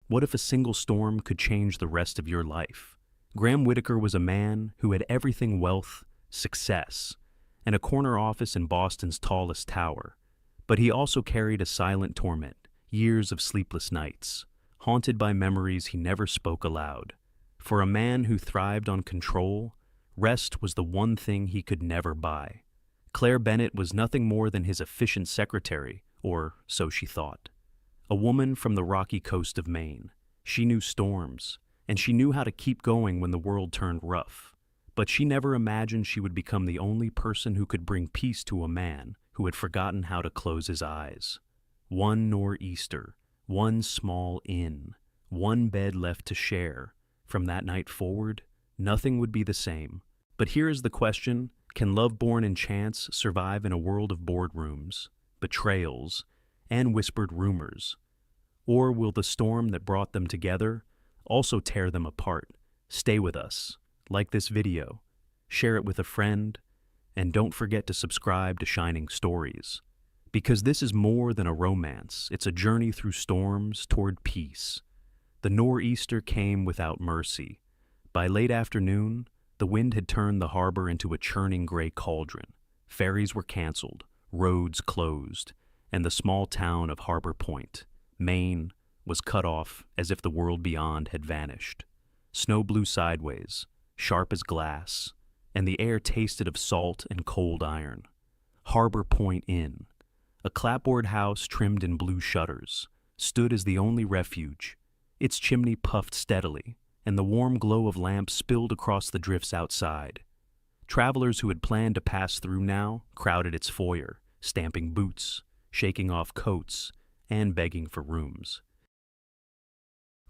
What if a single storm could change the rest of your life? Graham Whitaker was a man who had everything: wealth, success, and a corner office in Boston's tallest tower. But he also carried a silent torment, years of sleepless nights, haunted by memories he never spoke aloud. For a man who thrived on control, rest was the one thing he could never buy. Claire Bennett was nothing more than his efficient secretary, or so she thought. A woman from the rocky coast of Maine. She knew storms, and she knew how to keep going when the world turned rough. But she never imagined she would become the only person who could bring peace to a man who had forgotten how to close his eyes. One nor'easter, one small inn, one bed left to share. From that night forward, nothing would be the same. But here is the question: can love born in chance survive in a world of boardrooms, betrayals, and whispered rumors? Or will the storm that brought them together also tear them apart? Stay with us, like this video, share it with a friend, and don't forget to subscribe to Shining Stories. Because this is more than a romance, it's a journey through storms toward peace. The nor'easter came without mercy. By late afternoon, the wind had turned the harbor into a churning gray cauldron. Ferries were canceled, roads closed, and the small town of Harbor Point, Maine, was cut off as if the world beyond had vanished. Snow blew sideways, sharp as glass, and the air tasted of salt and cold iron. Harbor Point Inn, a clapboard house trimmed in blue shutters, stood as the only refuge. Its chimney puffed steadily, and the warm glow of lamps spilled across the drifts outside. Travelers who had planned to pass through now crowded its foyer, stamping boots, shaking off coats, and begging for rooms.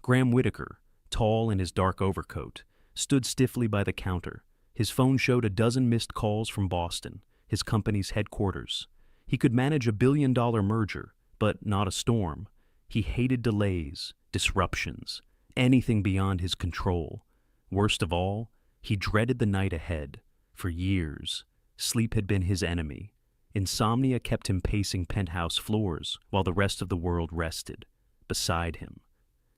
Graham Whitaker, tall in his dark overcoat, stood stiffly by the counter. His phone showed a dozen missed calls from Boston, his company's headquarters. He could manage a billion-dollar merger, but not a storm. He hated delays, disruptions, anything beyond his control. Worst of all, he dreaded the night ahead. For years, sleep had been his enemy. Insomnia kept him pacing penthouse floors while the rest of the world rested. Beside him,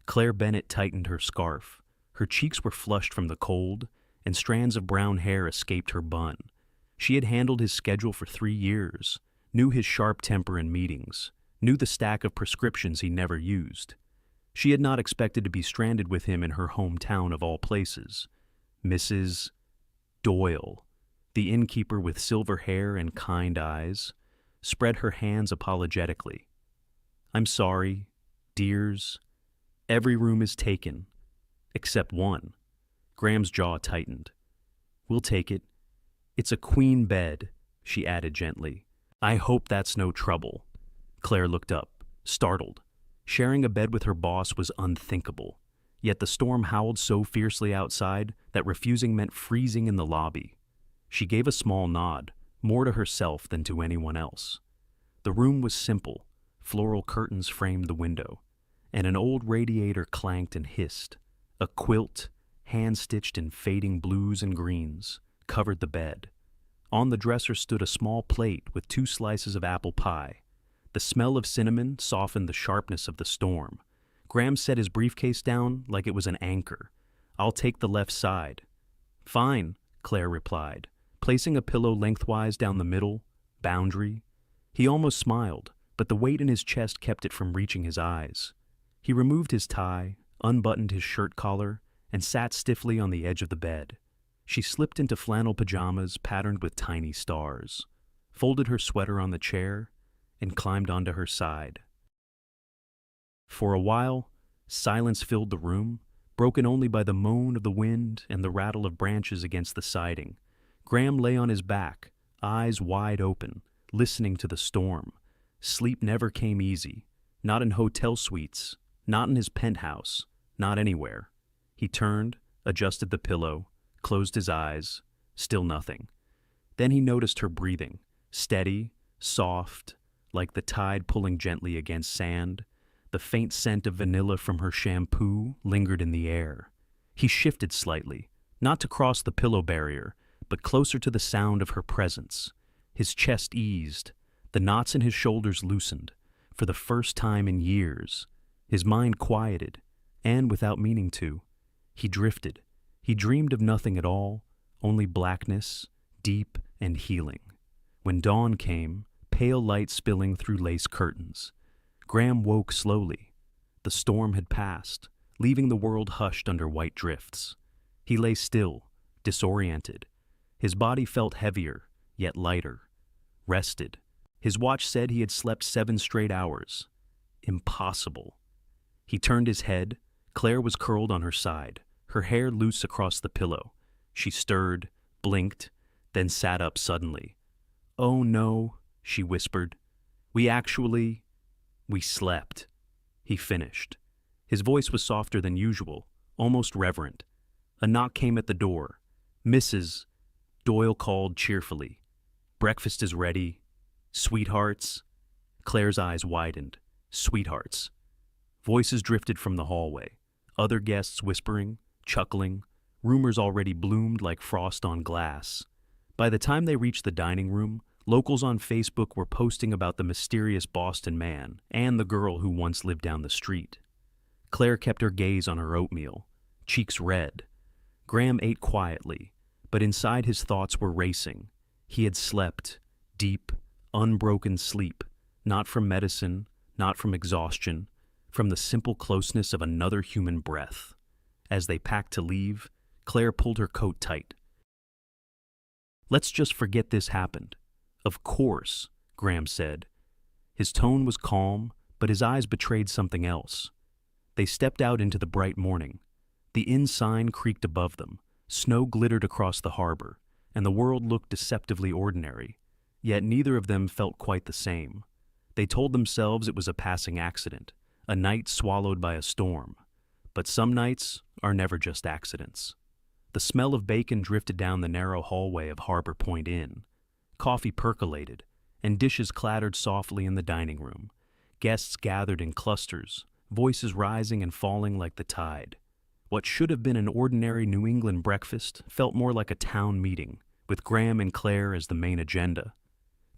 Claire Bennett tightened her scarf. Her cheeks were flushed from the cold, and strands of brown hair escaped her bun. She had handled his schedule for 3 years, knew his sharp temper in meetings, knew the stack of prescriptions he never used. She had not expected to be stranded with him in her hometown of all places. Mrs. Doyle, the innkeeper with silver hair and kind eyes, spread her hands apologetically. "I'm sorry, dears. Every room is taken, except one." Graham's jaw tightened. "We'll take it. It's a queen bed," she added gently. "I hope that's no trouble." Claire looked up, startled. Sharing a bed with her boss was unthinkable. Yet the storm howled so fiercely outside that refusing meant freezing in the lobby. She gave a small nod, more to herself than to anyone else. The room was simple. Floral curtains framed the window, and an old radiator clanked and hissed. A quilt, hand-stitched in fading blues and greens, covered the bed. On the dresser stood a small plate with 2 slices of apple pie. The smell of cinnamon softened the sharpness of the storm. Graham set his briefcase down like it was an anchor. "I'll take the left side." "Fine," Claire replied, placing a pillow lengthwise down the middle, boundary. He almost smiled, but the weight in his chest kept it from reaching his eyes. He removed his tie, unbuttoned his shirt collar, and sat stiffly on the edge of the bed. She slipped into flannel pajamas patterned with tiny stars, folded her sweater on the chair, and climbed onto her side. For a while, silence filled the room, broken only by the moan of the wind and the rattle of branches against the siding. Graham lay on his back, eyes wide open, listening to the storm. Sleep never came easy, not in hotel suites, not in his penthouse, not anywhere. He turned, adjusted the pillow, closed his eyes, still nothing. Then he noticed her breathing, steady, soft, like the tide pulling gently against sand. The faint scent of vanilla from her shampoo lingered in the air. He shifted slightly, not to cross the pillow barrier, but closer to the sound of her presence. His chest eased, the knots in his shoulders loosened. For the first time in years, his mind quieted, And without meaning to, he drifted. He dreamed of nothing at all, only blackness, deep and healing. When dawn came, pale light spilling through lace curtains, Graham woke slowly. The storm had passed, leaving the world hushed under white drifts. He lay still, disoriented. His body felt heavier, yet lighter. Rested. His watch said he had slept 7 straight hours. Impossible. He turned his head. Claire was curled on her side, her hair loose across the pillow. She stirred, blinked, then sat up suddenly. "Oh no," she whispered. We slept." He finished. His voice was softer than usual, almost reverent. A knock came at the door. "Mrs." Doyle called cheerfully. "Breakfast is ready." "Sweethearts?" Claire's eyes widened. "Sweethearts." Voices drifted from the hallway. Other guests whispering, chuckling. Rumors already bloomed like frost on glass. By the time they reached the dining room, locals on Facebook were posting about the mysterious Boston man and the girl who once lived down the street. Claire kept her gaze on her oatmeal, cheeks red. Graham ate quietly, but inside his thoughts were racing. He had slept, deep, unbroken sleep, not from medicine, not from exhaustion, from the simple closeness of another human breath. As they packed to leave, Claire pulled her coat tight. "Let's just forget this happened." "Of course," Graham said. His tone was calm, but his eyes betrayed something else. They stepped out into the bright morning. The inn sign creaked above them, snow glittered across the harbor, and the world looked deceptively ordinary. Yet neither of them felt quite the same. They told themselves it was a passing accident, a night swallowed by a storm. But some nights are never just accidents. The smell of bacon drifted down the narrow hallway of Harbor Point Inn. Coffee percolated, and dishes clattered softly in the dining room. Guests gathered in clusters, voices rising and falling like the tide. What should have been an ordinary New England breakfast felt more like a town meeting, with Graham and Claire as the main agenda.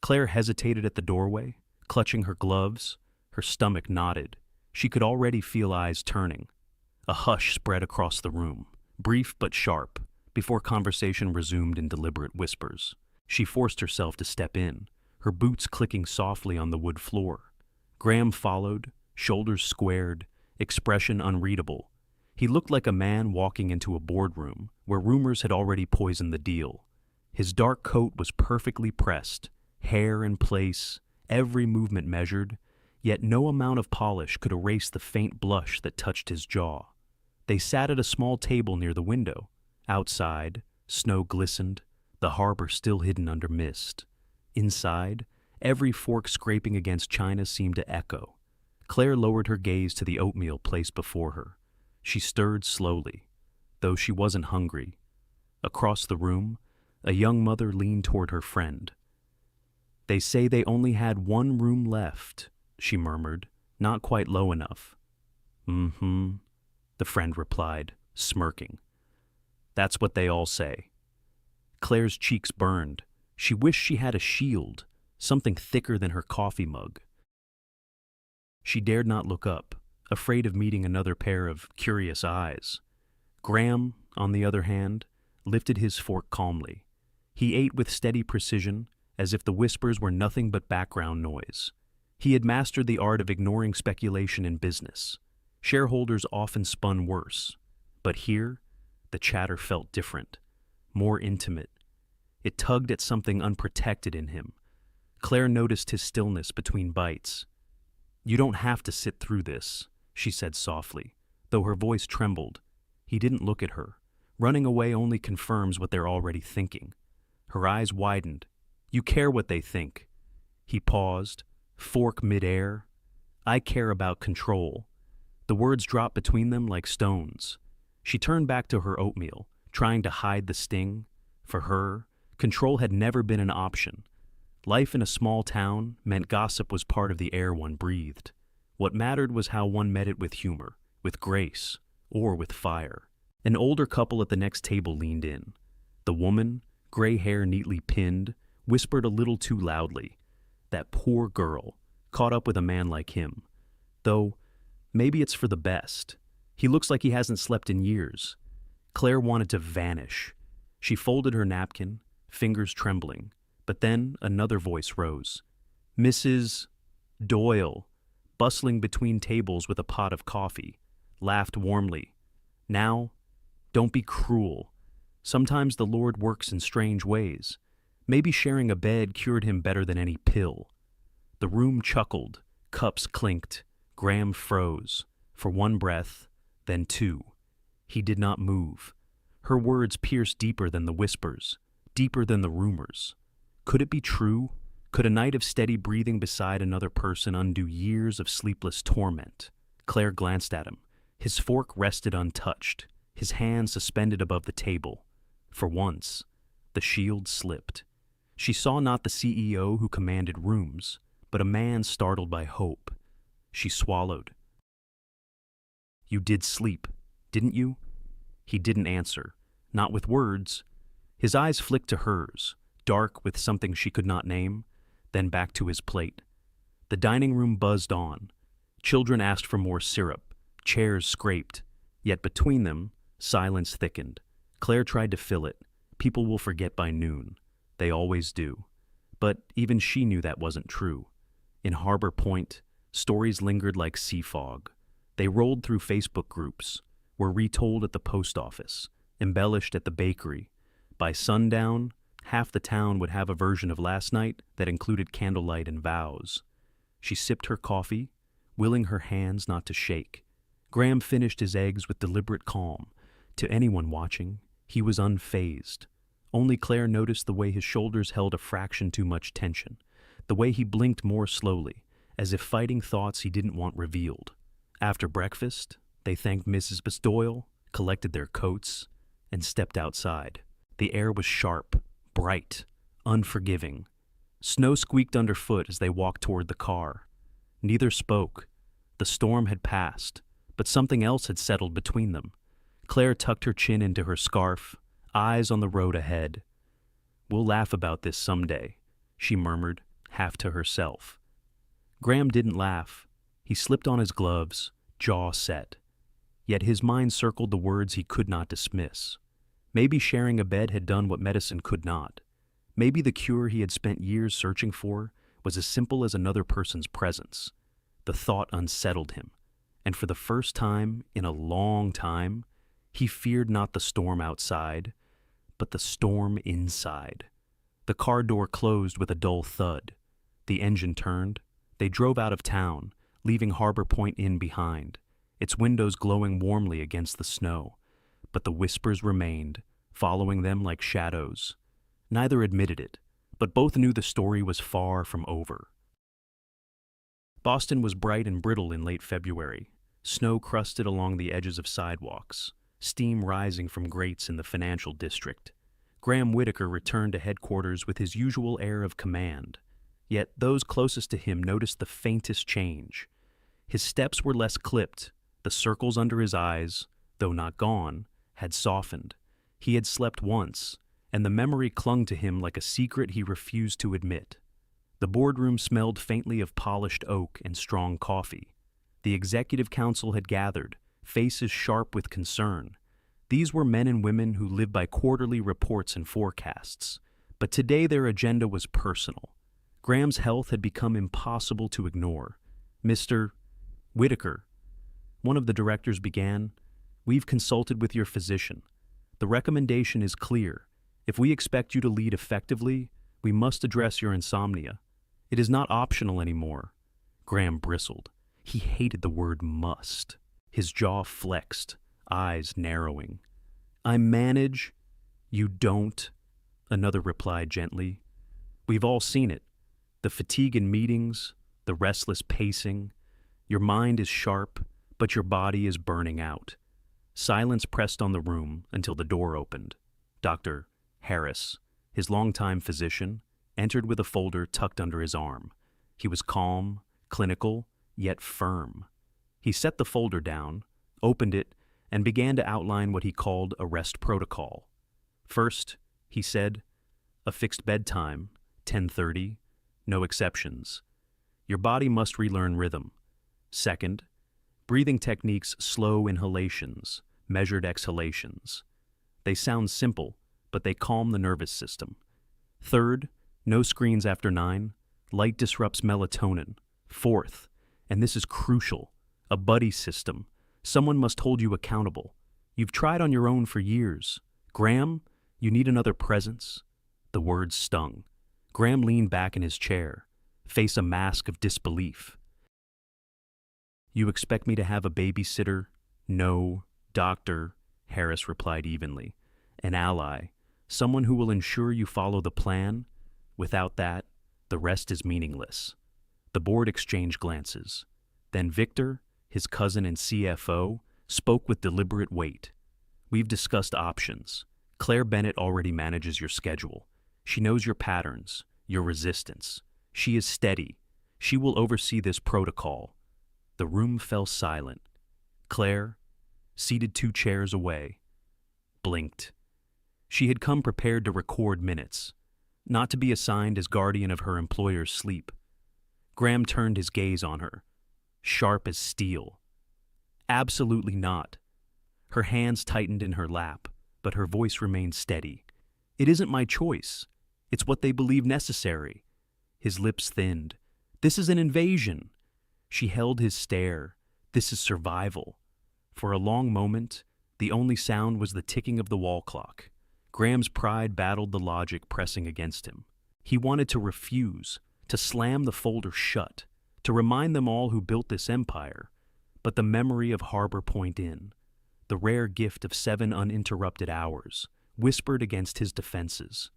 Claire hesitated at the doorway, clutching her gloves. Her stomach knotted. She could already feel eyes turning. A hush spread across the room, brief but sharp, before conversation resumed in deliberate whispers. She forced herself to step in, her boots clicking softly on the wood floor. Graham followed, shoulders squared, expression unreadable. He looked like a man walking into a boardroom where rumors had already poisoned the deal. His dark coat was perfectly pressed, hair in place, every movement measured, yet no amount of polish could erase the faint blush that touched his jaw. They sat at a small table near the window. Outside, snow glistened, the harbor still hidden under mist. Inside, every fork scraping against china seemed to echo. Claire lowered her gaze to the oatmeal placed before her. She stirred slowly, though she wasn't hungry. Across the room, a young mother leaned toward her friend. "They say they only had one room left," she murmured, not quite low enough. "Mm-hmm," the friend replied, smirking. "That's what they all say." Claire's cheeks burned. She wished she had a shield, something thicker than her coffee mug. She dared not look up, afraid of meeting another pair of curious eyes. Graham, on the other hand, lifted his fork calmly. He ate with steady precision, as if the whispers were nothing but background noise. He had mastered the art of ignoring speculation in business. Shareholders often spun worse. But here, the chatter felt different, more intimate. It tugged at something unprotected in him. Claire noticed his stillness between bites. "You don't have to sit through this," she said softly, though her voice trembled. He didn't look at her. Running away only confirms what they're already thinking. Her eyes widened. "You care what they think." He paused, fork midair. "I care about control." The words dropped between them like stones. She turned back to her oatmeal, trying to hide the sting. For her, control had never been an option. Life in a small town meant gossip was part of the air one breathed. What mattered was how one met it with humor, with grace, or with fire. An older couple at the next table leaned in. The woman, gray hair neatly pinned, whispered a little too loudly. That poor girl, caught up with a man like him. Though, maybe it's for the best. He looks like he hasn't slept in years." Claire wanted to vanish. She folded her napkin, fingers trembling, but then another voice rose. Mrs. Doyle, bustling between tables with a pot of coffee, laughed warmly. "Now, don't be cruel. Sometimes the Lord works in strange ways. Maybe sharing a bed cured him better than any pill." The room chuckled, cups clinked, Graham froze, for one breath, then two. He did not move. Her words pierced deeper than the whispers, deeper than the rumors. Could it be true? Could a night of steady breathing beside another person undo years of sleepless torment? Claire glanced at him. His fork rested untouched, his hand suspended above the table. For once, the shield slipped. She saw not the CEO who commanded rooms, but a man startled by hope. She swallowed. "You did sleep, didn't you?" He didn't answer, not with words. His eyes flicked to hers, dark with something she could not name, then back to his plate. The dining room buzzed on. Children asked for more syrup. Chairs scraped. Yet between them, silence thickened. Claire tried to fill it. People will forget by noon. They always do. But even she knew that wasn't true. In Harbor Point, stories lingered like sea fog. They rolled through Facebook groups, were retold at the post office, embellished at the bakery. By sundown, half the town would have a version of last night that included candlelight and vows. She sipped her coffee, willing her hands not to shake. Graham finished his eggs with deliberate calm. To anyone watching, he was unfazed. Only Claire noticed the way his shoulders held a fraction too much tension, the way he blinked more slowly, as if fighting thoughts he didn't want revealed. After breakfast, they thanked Mrs. Doyle, collected their coats, and stepped outside. The air was sharp, bright, unforgiving. Snow squeaked underfoot as they walked toward the car. Neither spoke. The storm had passed, but something else had settled between them. Claire tucked her chin into her scarf, eyes on the road ahead. "We'll laugh about this someday," she murmured, half to herself. Graham didn't laugh. He slipped on his gloves, jaw set. Yet his mind circled the words he could not dismiss. Maybe sharing a bed had done what medicine could not. Maybe the cure he had spent years searching for was as simple as another person's presence. The thought unsettled him, and for the first time in a long time, he feared not the storm outside, but the storm inside. The car door closed with a dull thud. The engine turned. They drove out of town, leaving Harbor Point Inn behind, its windows glowing warmly against the snow. But the whispers remained, following them like shadows. Neither admitted it, but both knew the story was far from over. Boston was bright and brittle in late February. Snow crusted along the edges of sidewalks, steam rising from grates in the financial district. Graham Whitaker returned to headquarters with his usual air of command. Yet those closest to him noticed the faintest change. His steps were less clipped. The circles under his eyes, though not gone, had softened. He had slept once, and the memory clung to him like a secret he refused to admit. The boardroom smelled faintly of polished oak and strong coffee. The executive council had gathered, faces sharp with concern. These were men and women who lived by quarterly reports and forecasts. But today their agenda was personal. Graham's health had become impossible to ignore. "Mr. Whitaker," one of the directors began, "we've consulted with your physician. The recommendation is clear. If we expect you to lead effectively, we must address your insomnia. It is not optional anymore." Graham bristled. He hated the word must. His jaw flexed, eyes narrowing. "I manage." "You don't," another replied gently. "We've all seen it. The fatigue in meetings, the restless pacing. Your mind is sharp, but your body is burning out." Silence pressed on the room until the door opened. Dr. Harris, his longtime physician, entered with a folder tucked under his arm. He was calm, clinical, yet firm. He set the folder down, opened it, and began to outline what he called a rest protocol. "First," he said, "a fixed bedtime, 10:30, no exceptions. Your body must relearn rhythm. Second, Breathing techniques, slow inhalations, measured exhalations. They sound simple, but they calm the nervous system. Third, no screens after 9. Light disrupts melatonin. Fourth, and this is crucial, a buddy system. Someone must hold you accountable. You've tried on your own for years. Graham, you need another presence. The words stung. Graham leaned back in his chair, face a mask of disbelief. You expect me to have a babysitter? No. Doctor, Harris replied evenly. An ally, someone who will ensure you follow the plan. Without that, the rest is meaningless. The board exchanged glances. Then Victor, his cousin and CFO, spoke with deliberate weight. We've discussed options. Claire Bennett already manages your schedule. She knows your patterns, your resistance. She is steady. She will oversee this protocol. The room fell silent. Claire, seated 2 chairs away, blinked. She had come prepared to record minutes, not to be assigned as guardian of her employer's sleep. Graham turned his gaze on her, sharp as steel. Absolutely not. Her hands tightened in her lap, but her voice remained steady. It isn't my choice. It's what they believe necessary. His lips thinned. This is an invasion. She held his stare. This is survival. For a long moment, the only sound was the ticking of the wall clock. Graham's pride battled the logic pressing against him. He wanted to refuse, to slam the folder shut, to remind them all who built this empire. But the memory of Harbor Point Inn, the rare gift of 7 uninterrupted hours, whispered against his defenses.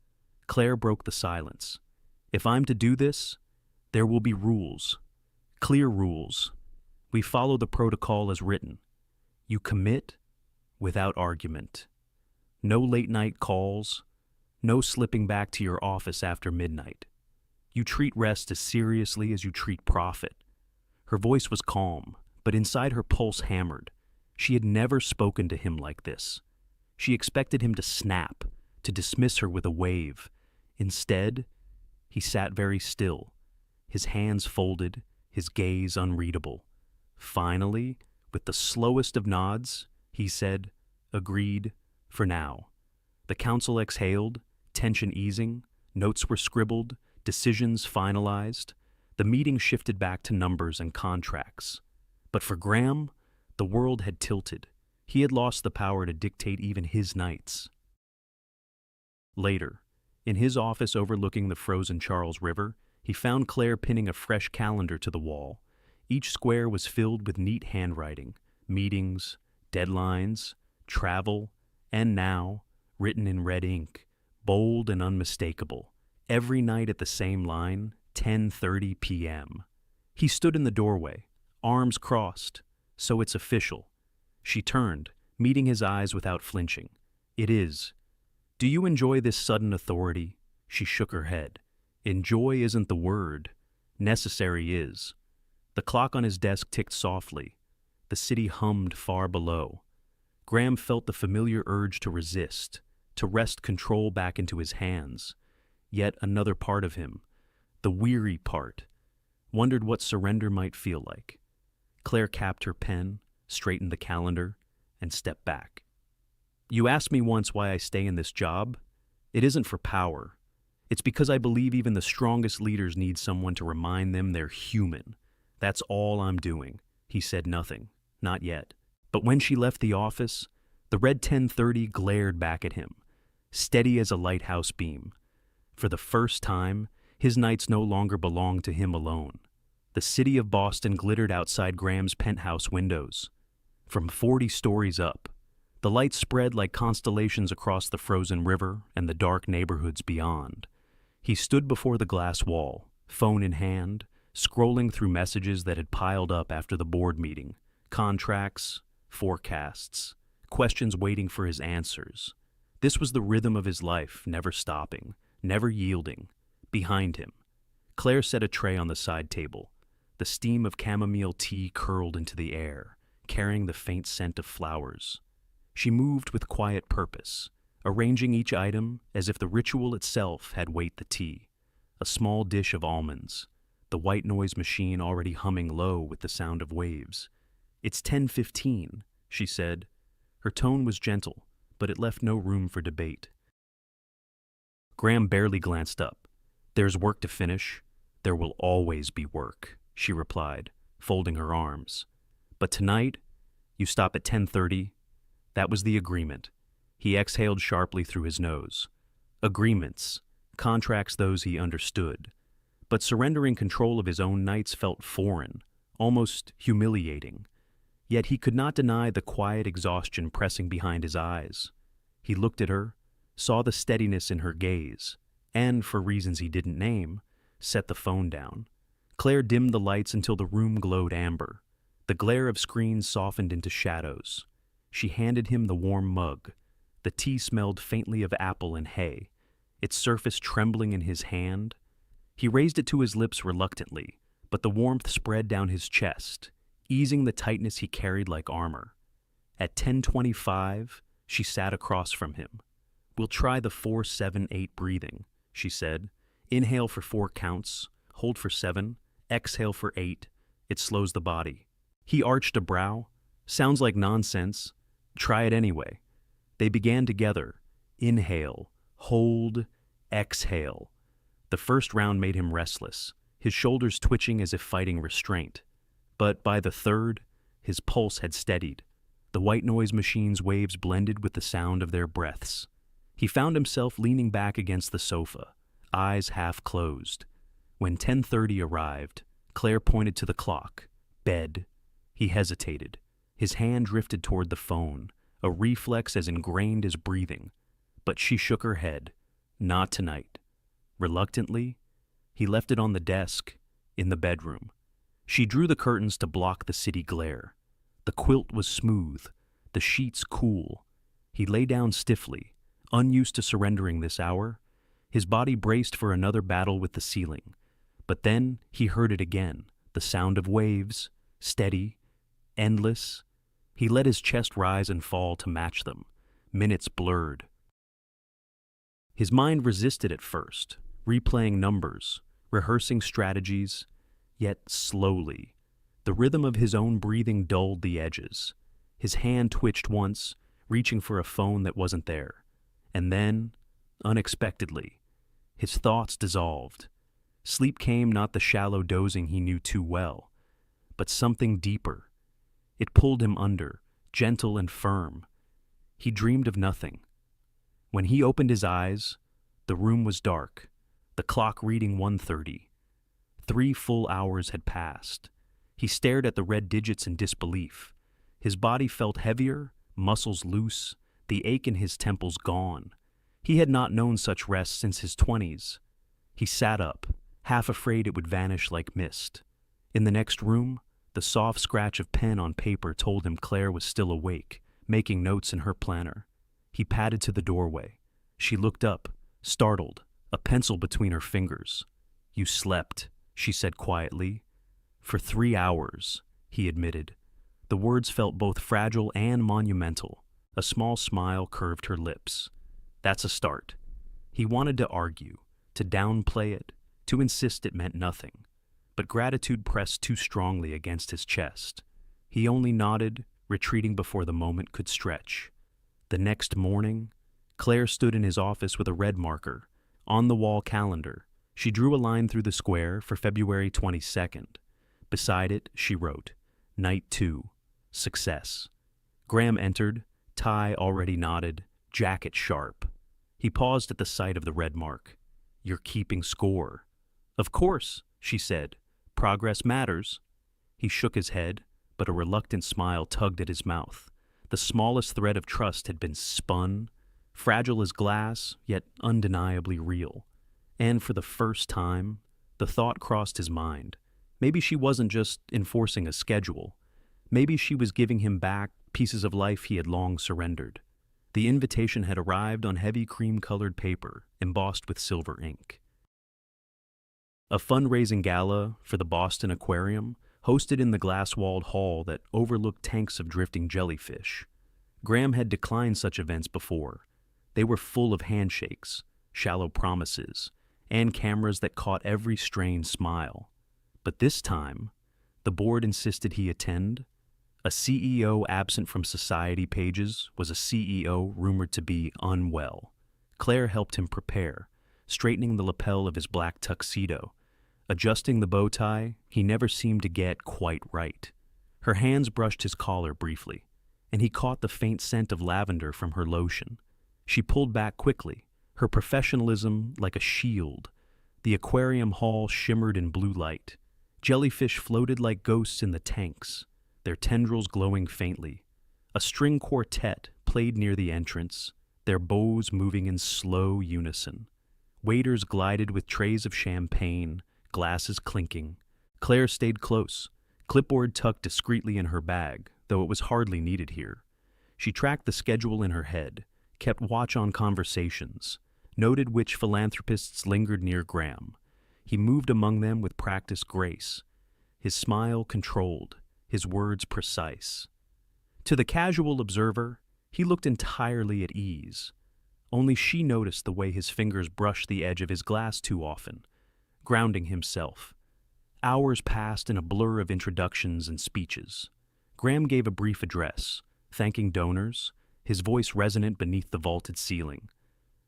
Claire broke the silence. If I'm to do this, there will be rules. Clear rules. We follow the protocol as written. You commit without argument. No late-night calls. No slipping back to your office after midnight. You treat rest as seriously as you treat profit. Her voice was calm, but inside her pulse hammered. She had never spoken to him like this. She expected him to snap, to dismiss her with a wave. Instead, he sat very still, his hands folded, his gaze unreadable. Finally, with the slowest of nods, he said, "Agreed, for now." The council exhaled, tension easing, notes were scribbled, decisions finalized. The meeting shifted back to numbers and contracts. But for Graham, the world had tilted. He had lost the power to dictate even his nights. Later, in his office overlooking the frozen Charles River, he found Claire pinning a fresh calendar to the wall. Each square was filled with neat handwriting, meetings, deadlines, travel, and now, written in red ink, bold and unmistakable, every night at the same line, 10:30 p.m. He stood in the doorway, arms crossed. So it's official. She turned, meeting his eyes without flinching. It is. Do you enjoy this sudden authority? She shook her head. Enjoy isn't the word. Necessary is. The clock on his desk ticked softly. The city hummed far below. Graham felt the familiar urge to resist, to wrest control back into his hands. Yet another part of him, the weary part, wondered what surrender might feel like. Claire capped her pen, straightened the calendar, and stepped back. You asked me once why I stay in this job. It isn't for power. It's because I believe even the strongest leaders need someone to remind them they're human. That's all I'm doing. He said nothing. Not yet. But when she left the office, the red 1030 glared back at him, steady as a lighthouse beam. For the first time, his nights no longer belonged to him alone. The city of Boston glittered outside Graham's penthouse windows. From 40 stories up, the lights spread like constellations across the frozen river and the dark neighborhoods beyond. He stood before the glass wall, phone in hand, scrolling through messages that had piled up after the board meeting, contracts, forecasts, questions waiting for his answers. This was the rhythm of his life, never stopping, never yielding. Behind him, Claire set a tray on the side table. The steam of chamomile tea curled into the air, carrying the faint scent of flowers. She moved with quiet purpose, arranging each item as if the ritual itself had weight. The tea, a small dish of almonds, the white noise machine already humming low with the sound of waves. "It's 10:15, she said. Her tone was gentle, but it left no room for debate. Graham barely glanced up. "There's work to finish. There will always be work," she replied, folding her arms. "But tonight, you stop at 10:30. That was the agreement." He exhaled sharply through his nose. Agreements, contracts those he understood. But surrendering control of his own nights felt foreign, almost humiliating. Yet he could not deny the quiet exhaustion pressing behind his eyes. He looked at her, saw the steadiness in her gaze, and, for reasons he didn't name, set the phone down. Claire dimmed the lights until the room glowed amber. The glare of screens softened into shadows. She handed him the warm mug. The tea smelled faintly of apple and hay, its surface trembling in his hand. He raised it to his lips reluctantly, but the warmth spread down his chest, easing the tightness he carried like armor. At 10:25, she sat across from him. "We'll try the 4-7-8 breathing," she said. "Inhale for 4 counts, hold for 7, exhale for 8. It slows the body." He arched a brow. "Sounds like nonsense. Try it anyway." They began together. Inhale, hold, exhale. The first round made him restless, his shoulders twitching as if fighting restraint. But by the third, his pulse had steadied. The white noise machine's waves blended with the sound of their breaths. He found himself leaning back against the sofa, eyes half closed. When 10:30 arrived, Claire pointed to the clock. Bed. He hesitated. His hand drifted toward the phone, a reflex as ingrained as breathing. But she shook her head. Not tonight. Reluctantly, he left it on the desk, in the bedroom. She drew the curtains to block the city glare. The quilt was smooth, the sheets cool. He lay down stiffly, unused to surrendering this hour. His body braced for another battle with the ceiling. But then he heard it again, the sound of waves, steady, endless. He let his chest rise and fall to match them. Minutes blurred. His mind resisted at first, replaying numbers, rehearsing strategies, yet slowly. The rhythm of his own breathing dulled the edges. His hand twitched once, reaching for a phone that wasn't there. And then, unexpectedly, his thoughts dissolved. Sleep came, not the shallow dozing he knew too well, but something deeper. It pulled him under, gentle and firm. He dreamed of nothing. When he opened his eyes, the room was dark, the clock reading 1:30. 3 full hours had passed. He stared at the red digits in disbelief. His body felt heavier, muscles loose, the ache in his temples gone. He had not known such rest since his 20s. He sat up, half afraid it would vanish like mist. In the next room, the soft scratch of pen on paper told him Claire was still awake, making notes in her planner. He padded to the doorway. She looked up, startled, a pencil between her fingers. "You slept," she said quietly. "For 3 hours," he admitted. The words felt both fragile and monumental. A small smile curved her lips. That's a start. He wanted to argue, to downplay it, to insist it meant nothing. But gratitude pressed too strongly against his chest. He only nodded, retreating before the moment could stretch. The next morning, Claire stood in his office with a red marker. On the wall calendar, she drew a line through the square for February 22nd. Beside it, she wrote, Night 2, Success. Graham entered, tie already knotted, jacket sharp. He paused at the sight of the red mark. "You're keeping score." "Of course," she said. "Progress matters." He shook his head, but a reluctant smile tugged at his mouth. The smallest thread of trust had been spun, fragile as glass, yet undeniably real. And for the first time, the thought crossed his mind. Maybe she wasn't just enforcing a schedule. Maybe she was giving him back pieces of life he had long surrendered. The invitation had arrived on heavy cream-colored paper, embossed with silver ink. A fundraising gala for the Boston Aquarium, hosted in the glass-walled hall that overlooked tanks of drifting jellyfish. Graham had declined such events before. They were full of handshakes, shallow promises, and cameras that caught every strained smile. But this time, the board insisted he attend. A CEO absent from society pages was a CEO rumored to be unwell. Claire helped him prepare, straightening the lapel of his black tuxedo. Adjusting the bow tie, he never seemed to get quite right. Her hands brushed his collar briefly, and he caught the faint scent of lavender from her lotion. She pulled back quickly, her professionalism like a shield. The aquarium hall shimmered in blue light. Jellyfish floated like ghosts in the tanks, their tendrils glowing faintly. A string quartet played near the entrance, their bows moving in slow unison. Waiters glided with trays of champagne, glasses clinking. Claire stayed close, clipboard tucked discreetly in her bag, though it was hardly needed here. She tracked the schedule in her head, kept watch on conversations, noted which philanthropists lingered near Graham. He moved among them with practiced grace, his smile controlled, his words precise. To the casual observer, he looked entirely at ease. Only she noticed the way his fingers brushed the edge of his glass too often, grounding himself. Hours passed in a blur of introductions and speeches. Graham gave a brief address, thanking donors, his voice resonant beneath the vaulted ceiling.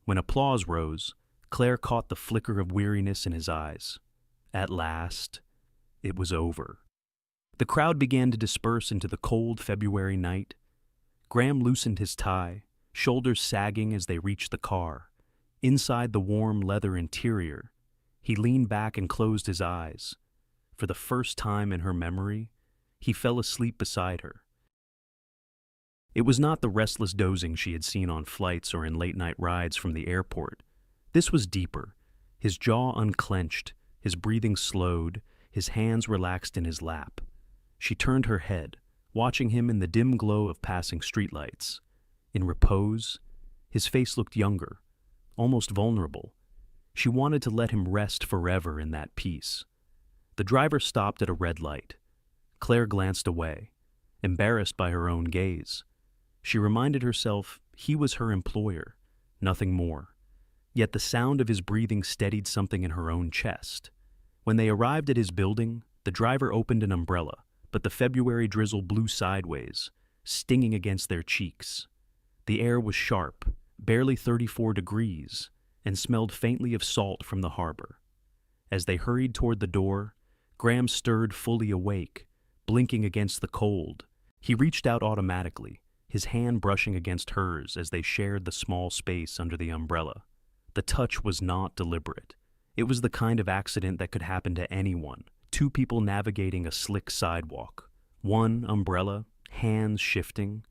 When applause rose, Claire caught the flicker of weariness in his eyes. At last, it was over. The crowd began to disperse into the cold February night. Graham loosened his tie, shoulders sagging as they reached the car. Inside the warm leather interior, he leaned back and closed his eyes. For the first time in her memory, he fell asleep beside her. It was not the restless dozing she had seen on flights or in late-night rides from the airport. This was deeper. His jaw unclenched, his breathing slowed, his hands relaxed in his lap. She turned her head, watching him in the dim glow of passing streetlights. In repose, his face looked younger, almost vulnerable. She wanted to let him rest forever in that peace. The driver stopped at a red light. Claire glanced away, embarrassed by her own gaze. She reminded herself he was her employer, nothing more. Yet the sound of his breathing steadied something in her own chest. When they arrived at his building, the driver opened an umbrella, but the February drizzle blew sideways, stinging against their cheeks. The air was sharp, barely 34 degrees, and smelled faintly of salt from the harbor. As they hurried toward the door, Graham stirred fully awake, blinking against the cold. He reached out automatically, his hand brushing against hers as they shared the small space under the umbrella. The touch was not deliberate. It was the kind of accident that could happen to anyone. Two people navigating a slick sidewalk. One umbrella, hands shifting,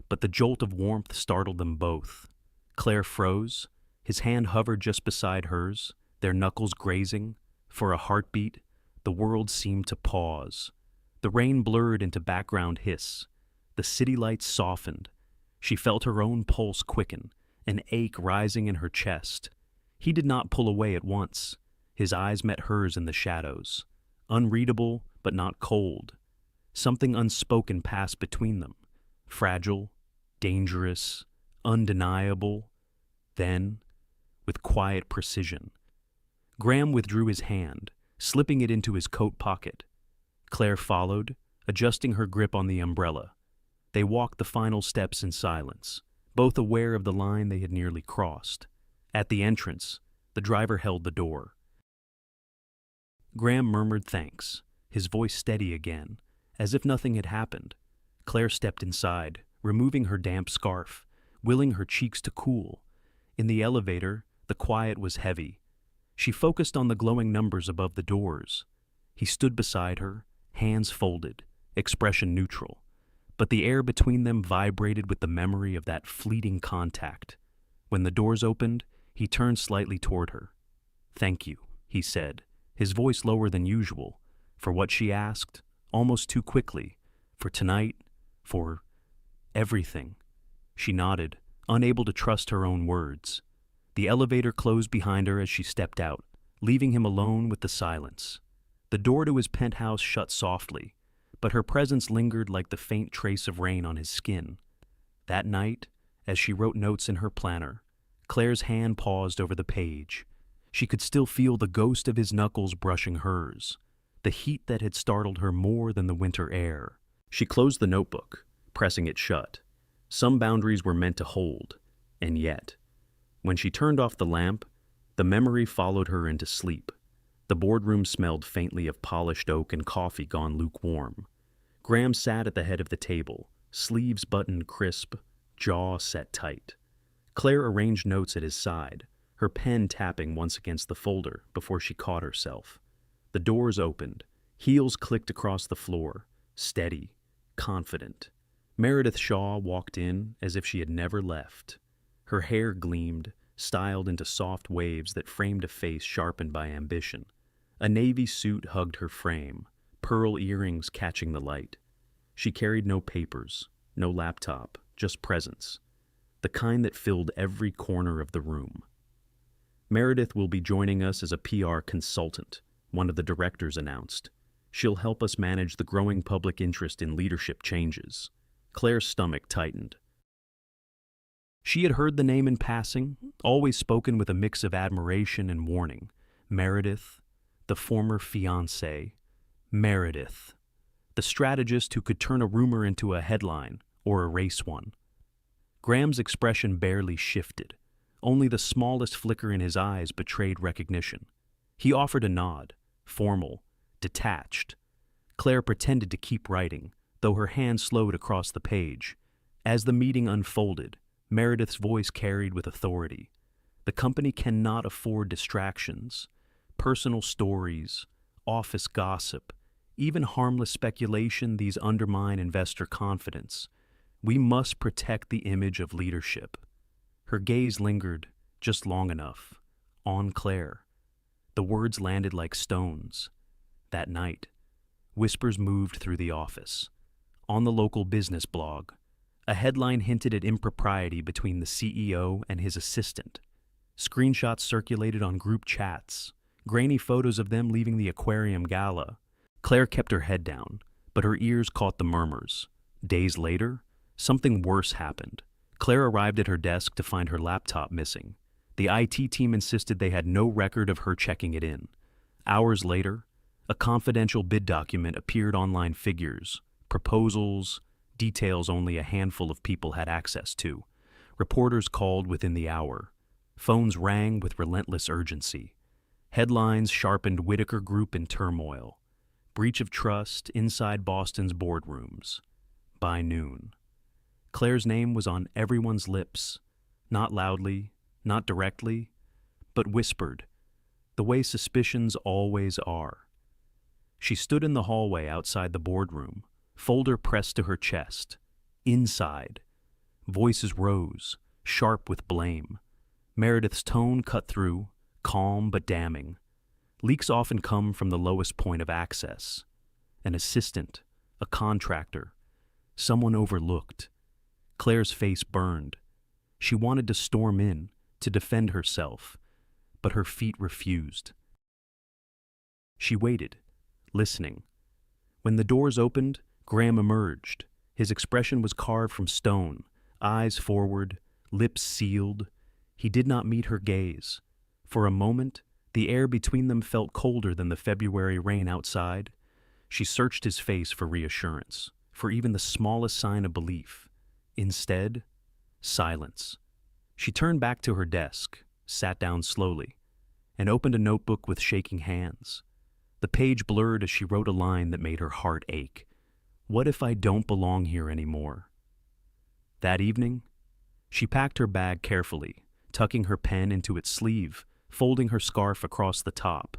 but the jolt of warmth startled them both. Claire froze. His hand hovered just beside hers, their knuckles grazing. For a heartbeat, the world seemed to pause. The rain blurred into background hiss. The city lights softened. She felt her own pulse quicken, an ache rising in her chest. He did not pull away at once. His eyes met hers in the shadows. Unreadable, but not cold. Something unspoken passed between them. Fragile, dangerous, undeniable. Then, with quiet precision, Graham withdrew his hand, slipping it into his coat pocket. Claire followed, adjusting her grip on the umbrella. They walked the final steps in silence, both aware of the line they had nearly crossed. At the entrance, the driver held the door. Graham murmured thanks, his voice steady again, as if nothing had happened. Claire stepped inside, removing her damp scarf, willing her cheeks to cool. In the elevator, the quiet was heavy. She focused on the glowing numbers above the doors. He stood beside her, hands folded, expression neutral. But the air between them vibrated with the memory of that fleeting contact. When the doors opened, he turned slightly toward her. "Thank you," he said, his voice lower than usual, for what she asked, almost too quickly, for tonight, for everything. She nodded, unable to trust her own words. The elevator closed behind her as she stepped out, leaving him alone with the silence. The door to his penthouse shut softly, but her presence lingered like the faint trace of rain on his skin. That night, as she wrote notes in her planner, Claire's hand paused over the page. She could still feel the ghost of his knuckles brushing hers, the heat that had startled her more than the winter air. She closed the notebook, pressing it shut. Some boundaries were meant to hold, and yet, when she turned off the lamp, the memory followed her into sleep. The boardroom smelled faintly of polished oak and coffee gone lukewarm. Graham sat at the head of the table, sleeves buttoned crisp, jaw set tight. Claire arranged notes at his side, her pen tapping once against the folder before she caught herself. The doors opened, heels clicked across the floor, steady, confident. Meredith Shaw walked in as if she had never left. Her hair gleamed, styled into soft waves that framed a face sharpened by ambition. A navy suit hugged her frame, pearl earrings catching the light. She carried no papers, no laptop, just presence, the kind that filled every corner of the room. Meredith will be joining us as a PR consultant, one of the directors announced. She'll help us manage the growing public interest in leadership changes. Claire's stomach tightened. She had heard the name in passing, always spoken with a mix of admiration and warning. Meredith, the former fiancé. Meredith, the strategist who could turn a rumor into a headline or erase one. Graham's expression barely shifted. Only the smallest flicker in his eyes betrayed recognition. He offered a nod, formal, detached. Claire pretended to keep writing, though her hand slowed across the page. As the meeting unfolded, Meredith's voice carried with authority. The company cannot afford distractions, personal stories, office gossip, even harmless speculation. These undermine investor confidence. We must protect the image of leadership. Her gaze lingered just long enough, on Claire. The words landed like stones. That night, whispers moved through the office. On the local business blog, a headline hinted at impropriety between the CEO and his assistant. Screenshots circulated on group chats, grainy photos of them leaving the aquarium gala. Claire kept her head down, but her ears caught the murmurs. Days later, something worse happened. Claire arrived at her desk to find her laptop missing. The IT team insisted they had no record of her checking it in. Hours later, a confidential bid document appeared online. Figures, proposals, details only a handful of people had access to. Reporters called within the hour. Phones rang with relentless urgency. Headlines sharpened Whitaker Group in turmoil. Breach of trust inside Boston's boardrooms. By noon, Claire's name was on everyone's lips, not loudly, not directly, but whispered, the way suspicions always are. She stood in the hallway outside the boardroom, folder pressed to her chest. Inside, voices rose, sharp with blame. Meredith's tone cut through, calm but damning. Leaks often come from the lowest point of access. An assistant, a contractor, someone overlooked. Claire's face burned. She wanted to storm in, to defend herself, but her feet refused. She waited, listening. When the doors opened, Graham emerged. His expression was carved from stone, eyes forward, lips sealed. He did not meet her gaze. For a moment, the air between them felt colder than the February rain outside. She searched his face for reassurance, for even the smallest sign of belief. Instead, silence. She turned back to her desk, sat down slowly, and opened a notebook with shaking hands. The page blurred as she wrote a line that made her heart ache. What if I don't belong here anymore? That evening, she packed her bag carefully, tucking her pen into its sleeve, folding her scarf across the top.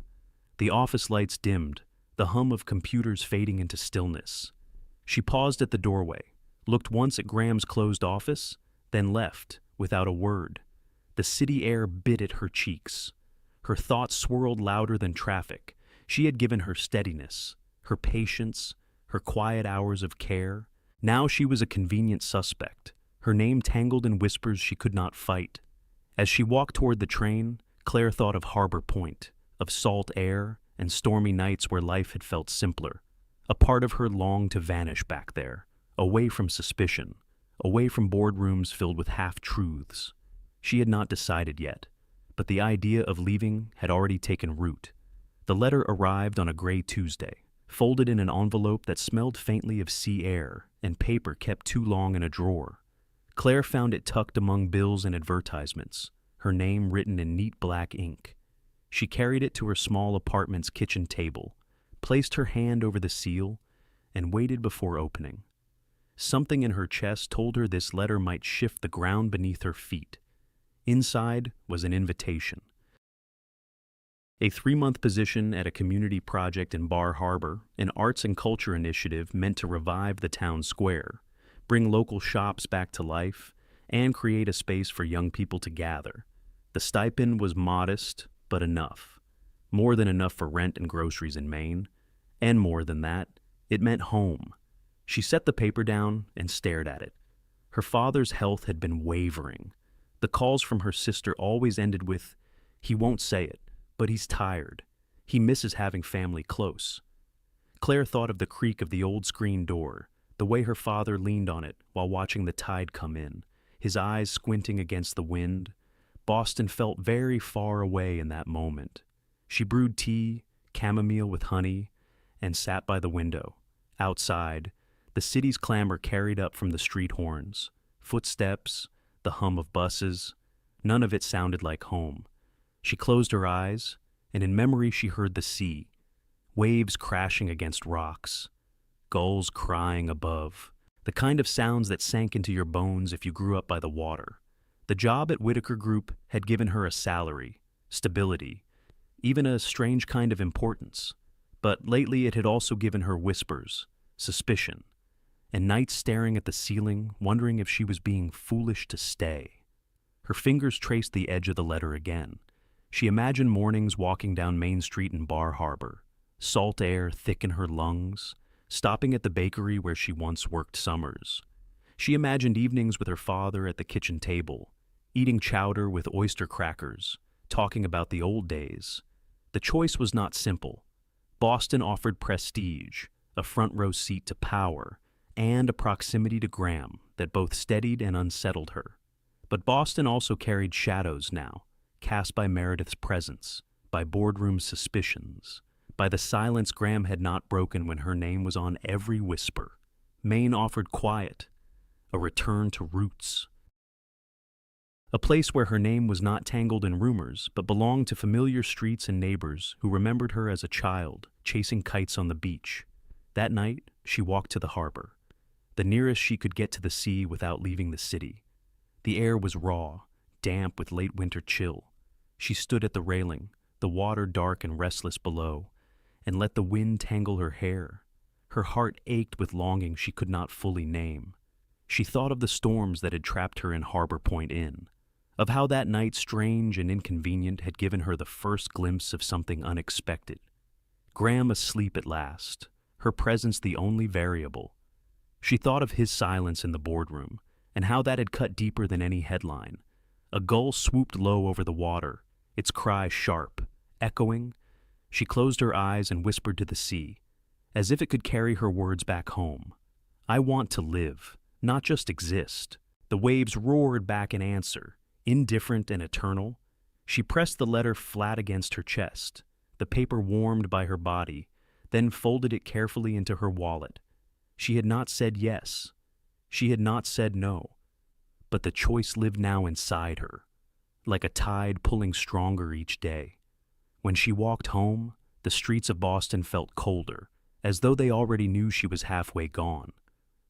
The office lights dimmed, the hum of computers fading into stillness. She paused at the doorway, looked once at Graham's closed office, then left, without a word. The city air bit at her cheeks. Her thoughts swirled louder than traffic. She had given her steadiness, her patience, her quiet hours of care. Now she was a convenient suspect, her name tangled in whispers she could not fight. As she walked toward the train, Claire thought of Harbor Point, of salt air and stormy nights where life had felt simpler. A part of her longed to vanish back there, away from suspicion, away from boardrooms filled with half-truths. She had not decided yet, but the idea of leaving had already taken root. The letter arrived on a gray Tuesday, folded in an envelope that smelled faintly of sea air and paper kept too long in a drawer. Claire found it tucked among bills and advertisements, her name written in neat black ink. She carried it to her small apartment's kitchen table, placed her hand over the seal, and waited before opening. Something in her chest told her this letter might shift the ground beneath her feet. Inside was an invitation. A 3-month position at a community project in Bar Harbor, an arts and culture initiative meant to revive the town square, bring local shops back to life, and create a space for young people to gather. The stipend was modest, but enough. More than enough for rent and groceries in Maine. And more than that, it meant home. She set the paper down and stared at it. Her father's health had been wavering. The calls from her sister always ended with, "He won't say it, but he's tired. He misses having family close." Claire thought of the creak of the old screen door, the way her father leaned on it while watching the tide come in, his eyes squinting against the wind. Boston felt very far away in that moment. She brewed tea, chamomile with honey, and sat by the window. Outside, the city's clamor carried up from the street horns. Footsteps, the hum of buses. None of it sounded like home. She closed her eyes, and in memory she heard the sea, waves crashing against rocks, gulls crying above, the kind of sounds that sank into your bones if you grew up by the water. The job at Whitaker Group had given her a salary, stability, even a strange kind of importance. But lately it had also given her whispers, suspicion, and nights staring at the ceiling, wondering if she was being foolish to stay. Her fingers traced the edge of the letter again. She imagined mornings walking down Main Street in Bar Harbor, salt air thick in her lungs, stopping at the bakery where she once worked summers. She imagined evenings with her father at the kitchen table, eating chowder with oyster crackers, talking about the old days. The choice was not simple. Boston offered prestige, a front-row seat to power, and a proximity to Graham that both steadied and unsettled her. But Boston also carried shadows now, cast by Meredith's presence, by boardroom suspicions, by the silence Graham had not broken when her name was on every whisper. Maine offered quiet, a return to roots. A place where her name was not tangled in rumors, but belonged to familiar streets and neighbors who remembered her as a child, chasing kites on the beach. That night, she walked to the harbor, the nearest she could get to the sea without leaving the city. The air was raw, damp with late winter chill. She stood at the railing, the water dark and restless below, and let the wind tangle her hair. Her heart ached with longing she could not fully name. She thought of the storms that had trapped her in Harbor Point Inn, of how that night, strange and inconvenient, had given her the first glimpse of something unexpected. Graham asleep at last, her presence the only variable. She thought of his silence in the boardroom, and how that had cut deeper than any headline. A gull swooped low over the water, its cry sharp, echoing. She closed her eyes and whispered to the sea, as if it could carry her words back home. "I want to live, not just exist." The waves roared back in answer, indifferent and eternal. She pressed the letter flat against her chest. The paper warmed by her body, then folded it carefully into her wallet. She had not said yes. She had not said no. But the choice lived now inside her, like a tide pulling stronger each day. When she walked home, the streets of Boston felt colder, as though they already knew she was halfway gone.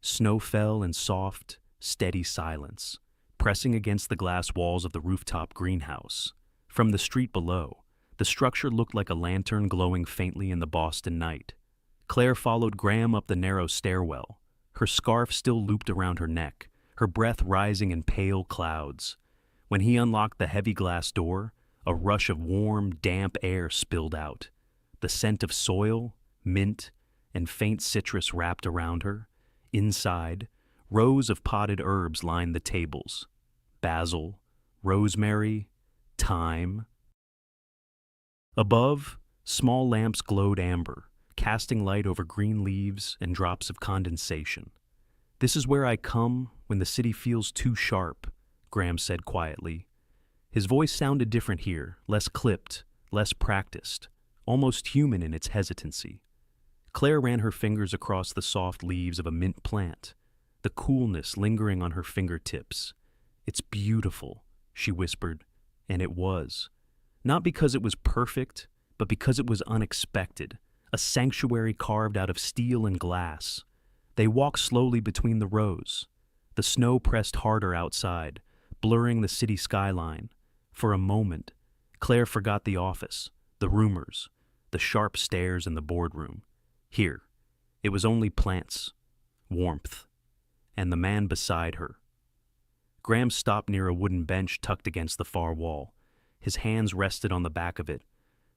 Snow fell in soft, steady silence, pressing against the glass walls of the rooftop greenhouse. From the street below, the structure looked like a lantern glowing faintly in the Boston night. Claire followed Graham up the narrow stairwell, her scarf still looped around her neck, her breath rising in pale clouds. When he unlocked the heavy glass door, a rush of warm, damp air spilled out. The scent of soil, mint, and faint citrus wrapped around her. Inside, rows of potted herbs lined the tables. Basil, rosemary, thyme. Above, small lamps glowed amber, casting light over green leaves and drops of condensation. "This is where I come when the city feels too sharp," Graham said quietly. His voice sounded different here, less clipped, less practiced, almost human in its hesitancy. Claire ran her fingers across the soft leaves of a mint plant, the coolness lingering on her fingertips. "It's beautiful," she whispered, and it was. Not because it was perfect, but because it was unexpected, a sanctuary carved out of steel and glass. They walked slowly between the rows. The snow pressed harder outside, blurring the city skyline. For a moment, Claire forgot the office, the rumors, the sharp stares in the boardroom. Here, it was only plants, warmth, and the man beside her. Graham stopped near a wooden bench tucked against the far wall. His hands rested on the back of it,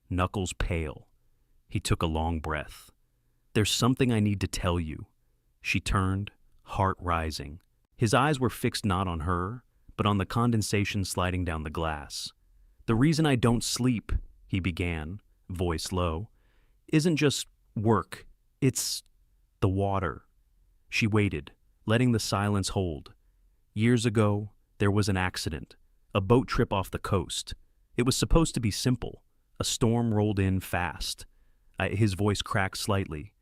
knuckles pale. He took a long breath. "There's something I need to tell you." She turned, heart rising. His eyes were fixed not on her, but on the condensation sliding down the glass. "The reason I don't sleep," he began, voice low, "isn't just work. It's the water." She waited, letting the silence hold. "Years ago, there was an accident, a boat trip off the coast. It was supposed to be simple. A storm rolled in fast." His voice cracked slightly.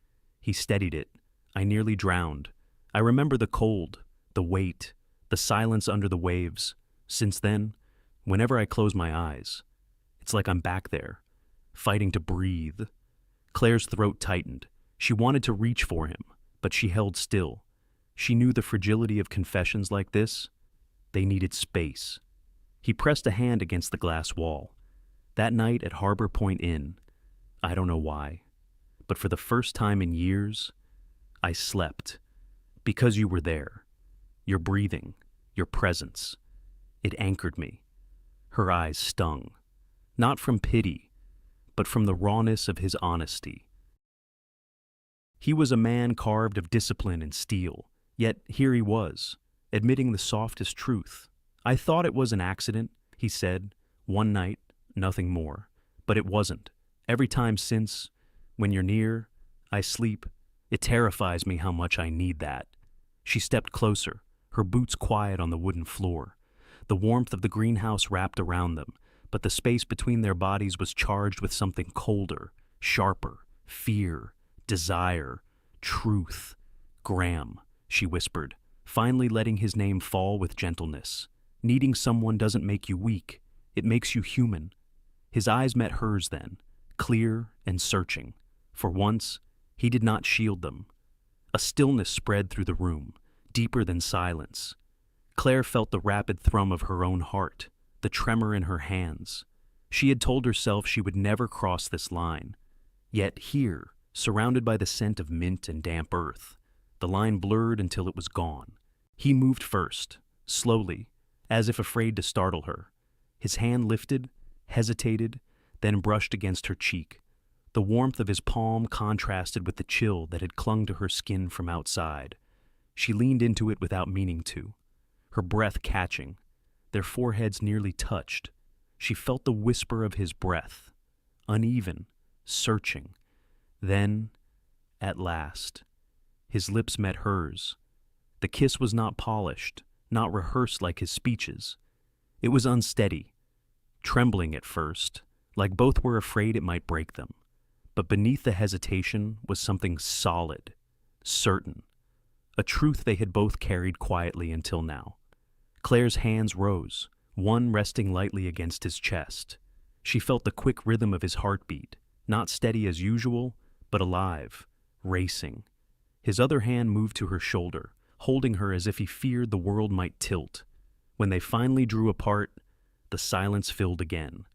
He steadied it. "I nearly drowned. I remember the cold, the weight, the silence under the waves. Since then, whenever I close my eyes, it's like I'm back there, fighting to breathe." Claire's throat tightened. She wanted to reach for him, but she held still. She knew the fragility of confessions like this. They needed space. He pressed a hand against the glass wall. "That night at Harbor Point Inn, I don't know why, but for the first time in years, I slept. Because you were there. Your breathing, your presence. It anchored me." Her eyes stung. Not from pity, but from the rawness of his honesty. He was a man carved of discipline and steel, yet here he was, admitting the softest truth. "I thought it was an accident," he said. "One night, nothing more. But it wasn't. Every time since, when you're near, I sleep. It terrifies me how much I need that." She stepped closer, her boots quiet on the wooden floor. The warmth of the greenhouse wrapped around them, but the space between their bodies was charged with something colder, sharper, fear, desire, truth. "Graham," she whispered, finally letting his name fall with gentleness. "Needing someone doesn't make you weak. It makes you human." His eyes met hers then, clear and searching. For once, he did not shield them. A stillness spread through the room, deeper than silence. Claire felt the rapid thrum of her own heart, the tremor in her hands. She had told herself she would never cross this line. Yet here, surrounded by the scent of mint and damp earth, the line blurred until it was gone. He moved first, slowly, as if afraid to startle her. His hand lifted, hesitated, then brushed against her cheek. The warmth of his palm contrasted with the chill that had clung to her skin from outside. She leaned into it without meaning to, her breath catching. Their foreheads nearly touched. She felt the whisper of his breath, uneven, searching. Then, at last, his lips met hers. The kiss was not polished, not rehearsed like his speeches. It was unsteady, trembling at first, like both were afraid it might break them. But beneath the hesitation was something solid, certain, a truth they had both carried quietly until now. Claire's hands rose, one resting lightly against his chest. She felt the quick rhythm of his heartbeat, not steady as usual, but alive, racing. His other hand moved to her shoulder, holding her as if he feared the world might tilt. When they finally drew apart, the silence filled again.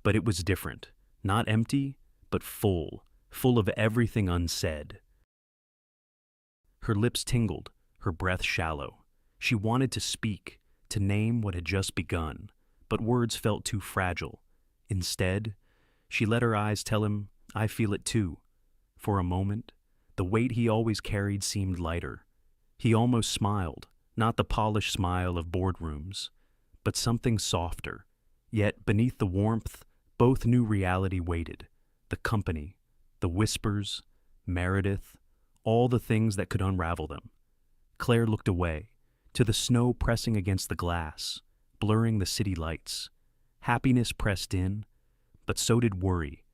But it was different, not empty, but full of everything unsaid. Her lips tingled, her breath shallow. She wanted to speak, to name what had just begun, but words felt too fragile. Instead, she let her eyes tell him, "I feel it too." For a moment, the weight he always carried seemed lighter. He almost smiled, not the polished smile of boardrooms, but something softer. Yet beneath the warmth, both knew reality waited. The company, the whispers, Meredith, all the things that could unravel them. Claire looked away, to the snow pressing against the glass, blurring the city lights. Happiness pressed in, but so did worry.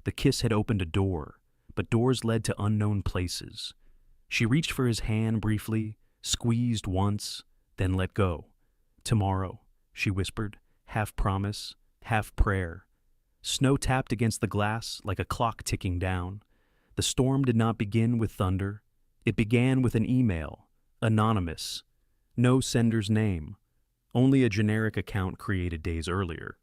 The kiss had opened a door, but doors led to unknown places. She reached for his hand briefly, squeezed once, then let go. "Tomorrow," she whispered, half promise, half prayer. Snow tapped against the glass like a clock ticking down. The storm did not begin with thunder. It began with an email, anonymous. No sender's name, only a generic account created days earlier.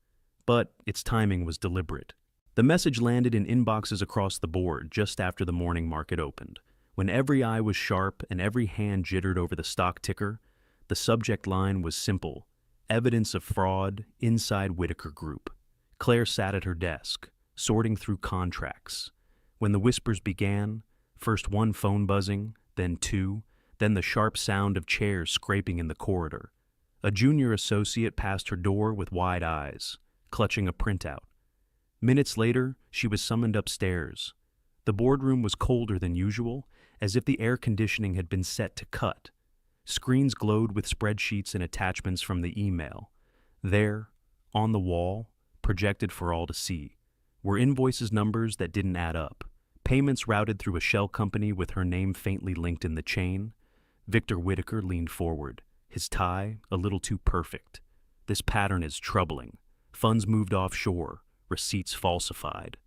But its timing was deliberate. The message landed in inboxes across the board just after the morning market opened. When every eye was sharp and every hand jittered over the stock ticker, the subject line was simple: evidence of fraud inside Whitaker Group. Claire sat at her desk, sorting through contracts. When the whispers began, first one phone buzzing, then two, then the sharp sound of chairs scraping in the corridor. A junior associate passed her door with wide eyes, clutching a printout. Minutes later, she was summoned upstairs. The boardroom was colder than usual, as if the air conditioning had been set to cut. Screens glowed with spreadsheets and attachments from the email. There, on the wall, projected for all to see, were invoices numbers that didn't add up, payments routed through a shell company with her name faintly linked in the chain. Victor Whitaker leaned forward, his tie a little too perfect. "This pattern is troubling. Funds moved offshore, receipts falsified."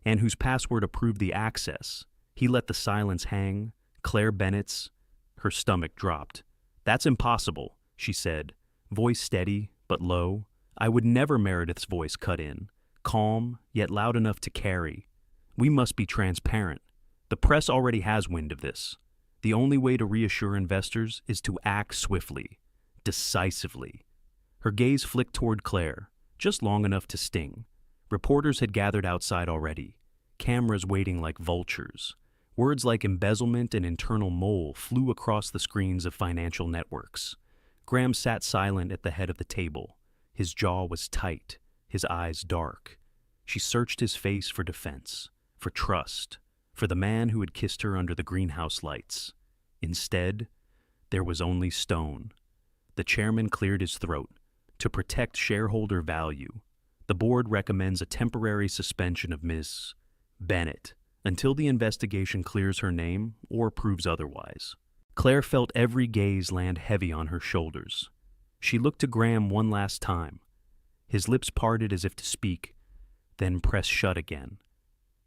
And whose password approved the access? He let the silence hang. Claire Bennett's. Her stomach dropped. "That's impossible," she said, voice steady but low. I would never. Meredith's voice cut in, calm yet loud enough to carry. "We must be transparent. The press already has wind of this. The only way to reassure investors is to act swiftly, decisively." Her gaze flicked toward Claire, just long enough to sting. Reporters had gathered outside already, cameras waiting like vultures. Words like embezzlement and internal mole flew across the screens of financial networks. Graham sat silent at the head of the table. His jaw was tight, his eyes dark. She searched his face for defense, for trust, for the man who had kissed her under the greenhouse lights. Instead, there was only stone. The chairman cleared his throat. "To protect shareholder value, the board recommends a temporary suspension of Ms. Bennett until the investigation clears her name or proves otherwise." Claire felt every gaze land heavy on her shoulders. She looked to Graham one last time. His lips parted as if to speak, then pressed shut again.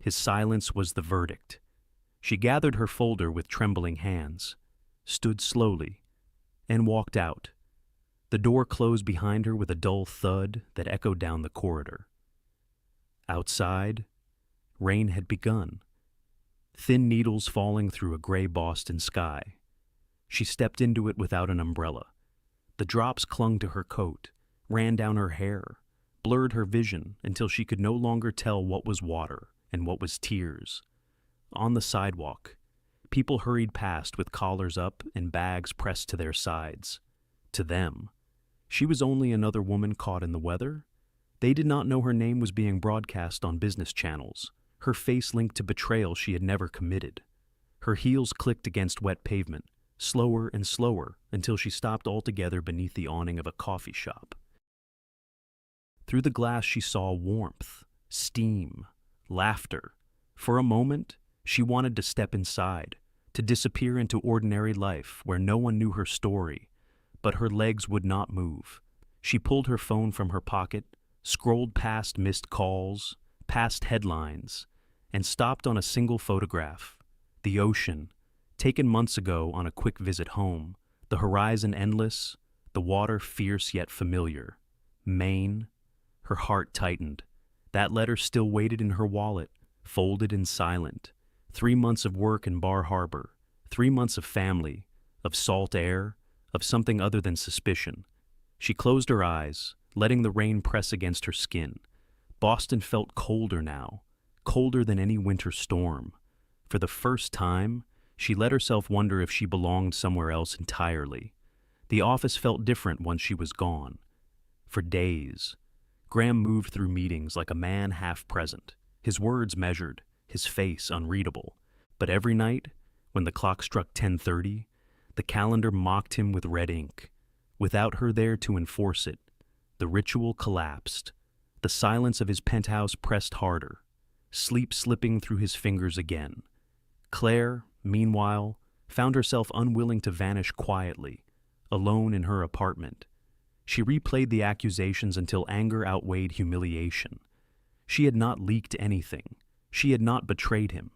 His silence was the verdict. She gathered her folder with trembling hands, stood slowly, and walked out. The door closed behind her with a dull thud that echoed down the corridor. Outside, rain had begun, thin needles falling through a gray Boston sky. She stepped into it without an umbrella. The drops clung to her coat, ran down her hair, blurred her vision until she could no longer tell what was water and what was tears. On the sidewalk, people hurried past with collars up and bags pressed to their sides. To them, she was only another woman caught in the weather. They did not know her name was being broadcast on business channels, her face linked to betrayal she had never committed. Her heels clicked against wet pavement, slower and slower, until she stopped altogether beneath the awning of a coffee shop. Through the glass she saw warmth, steam, laughter. For a moment, she wanted to step inside, to disappear into ordinary life where no one knew her story, but her legs would not move. She pulled her phone from her pocket, scrolled past missed calls, past headlines, and stopped on a single photograph. The ocean, taken months ago on a quick visit home, the horizon endless, the water fierce yet familiar. Maine. Her heart tightened. That letter still waited in her wallet, folded and silent. 3 months of work in Bar Harbor, 3 months of family, of salt air, of something other than suspicion. She closed her eyes, letting the rain press against her skin. Boston felt colder now, colder than any winter storm. For the first time, she let herself wonder if she belonged somewhere else entirely. The office felt different once she was gone. For days, Graham moved through meetings like a man half present, his words measured, his face unreadable. But every night, when the clock struck 10:30, the calendar mocked him with red ink. Without her there to enforce it, the ritual collapsed. The silence of his penthouse pressed harder. sleep slipping through his fingers again. Claire, meanwhile, found herself unwilling to vanish quietly, alone in her apartment. She replayed the accusations until anger outweighed humiliation. She had not leaked anything. She had not betrayed him.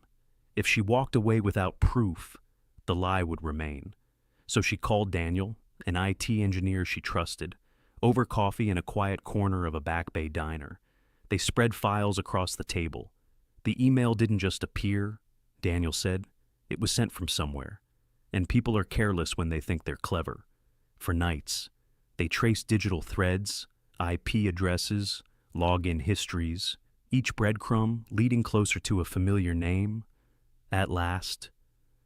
If she walked away without proof, the lie would remain. So she called Daniel, an IT engineer she trusted, over coffee in a quiet corner of a Back Bay diner. They spread files across the table. The email didn't just appear, Daniel said. It was sent from somewhere. And people are careless when they think they're clever. For nights, they traced digital threads, IP addresses, login histories, each breadcrumb leading closer to a familiar name. At last,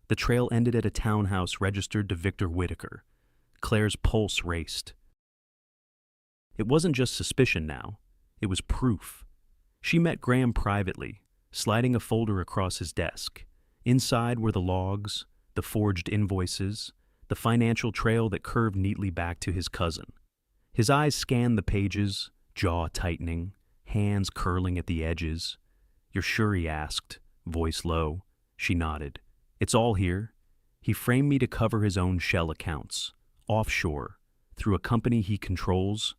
the trail ended at a townhouse registered to Victor Whitaker. Claire's pulse raced. It wasn't just suspicion now, it was proof. She met Graham privately, sliding a folder across his desk. Inside were the logs, the forged invoices, the financial trail that curved neatly back to his cousin. His eyes scanned the pages, jaw tightening, hands curling at the edges. "You're sure?" he asked, voice low. She nodded. "It's all here." He framed me to cover his own shell accounts, offshore, through a company he controls.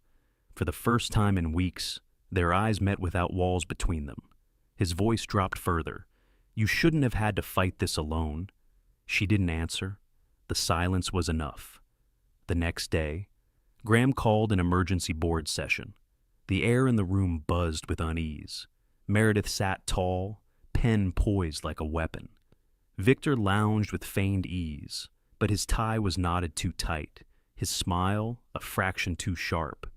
For the first time in weeks, their eyes met without walls between them. His voice dropped further. "You shouldn't have had to fight this alone." She didn't answer. The silence was enough. The next day, Graham called an emergency board session. The air in the room buzzed with unease. Meredith sat tall, pen poised like a weapon. Victor lounged with feigned ease, but his tie was knotted too tight, his smile a fraction too sharp.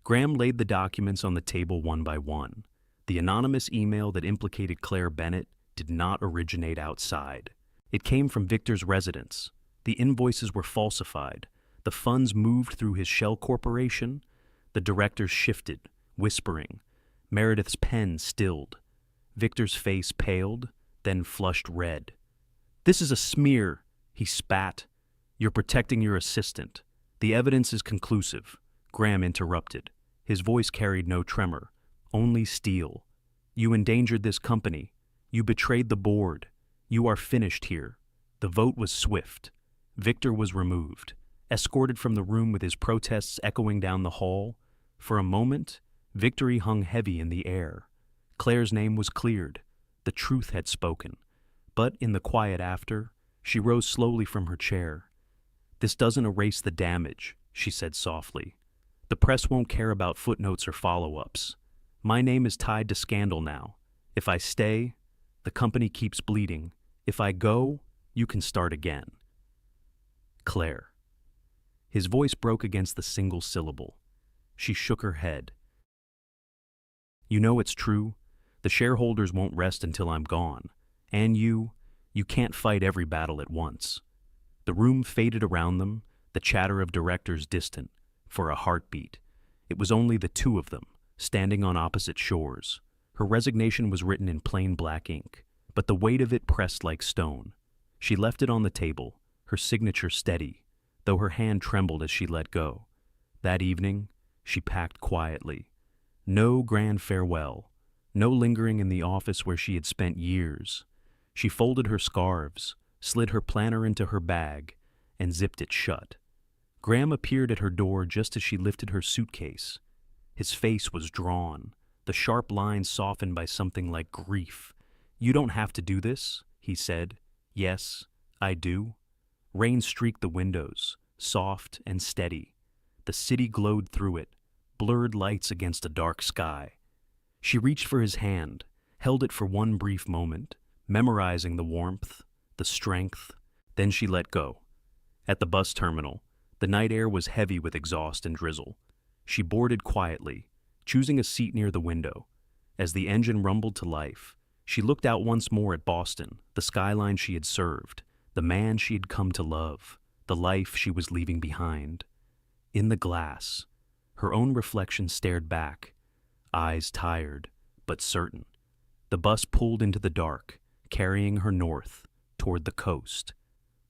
Graham laid the documents on the table one by one. The anonymous email that implicated Claire Bennett did not originate outside. It came from Victor's residence. The invoices were falsified. The funds moved through his shell corporation. The directors shifted, whispering. Meredith's pen stilled. Victor's face paled, then flushed red. "This is a smear," he spat. "You're protecting your assistant. The evidence is conclusive." Graham interrupted. His voice carried no tremor, only steel. "You endangered this company. You betrayed the board. You are finished here." The vote was swift. Victor was removed, escorted from the room with his protests echoing down the hall. For a moment, victory hung heavy in the air. Claire's name was cleared. The truth had spoken. But in the quiet after, she rose slowly from her chair. "This doesn't erase the damage," she said softly. "The press won't care about footnotes or follow-ups. My name is tied to scandal now. If I stay, the company keeps bleeding. If I go, you can start again." Claire. His voice broke against the single syllable. She shook her head. "You know it's true. The shareholders won't rest until I'm gone. And you can't fight every battle at once." The room faded around them, the chatter of directors distant, for a heartbeat. It was only the two of them, standing on opposite shores. Her resignation was written in plain black ink, but the weight of it pressed like stone. She left it on the table, her signature steady, though her hand trembled as she let go. That evening, she packed quietly. No grand farewell, no lingering in the office where she had spent years. She folded her scarves, slid her planner into her bag, and zipped it shut. Graham appeared at her door just as she lifted her suitcase. His face was drawn, the sharp lines softened by something like grief. "You don't have to do this," he said. "Yes, I do." Rain streaked the windows, soft and steady. The city glowed through it, blurred lights against a dark sky. She reached for his hand, held it for one brief moment, memorizing the warmth, the strength. Then she let go. At the bus terminal, the night air was heavy with exhaust and drizzle. She boarded quietly, choosing a seat near the window. As the engine rumbled to life, she looked out once more at Boston, the skyline she had served, the man she had come to love, the life she was leaving behind. In the glass, her own reflection stared back, eyes tired, but certain. The bus pulled into the dark, carrying her north, toward the coast.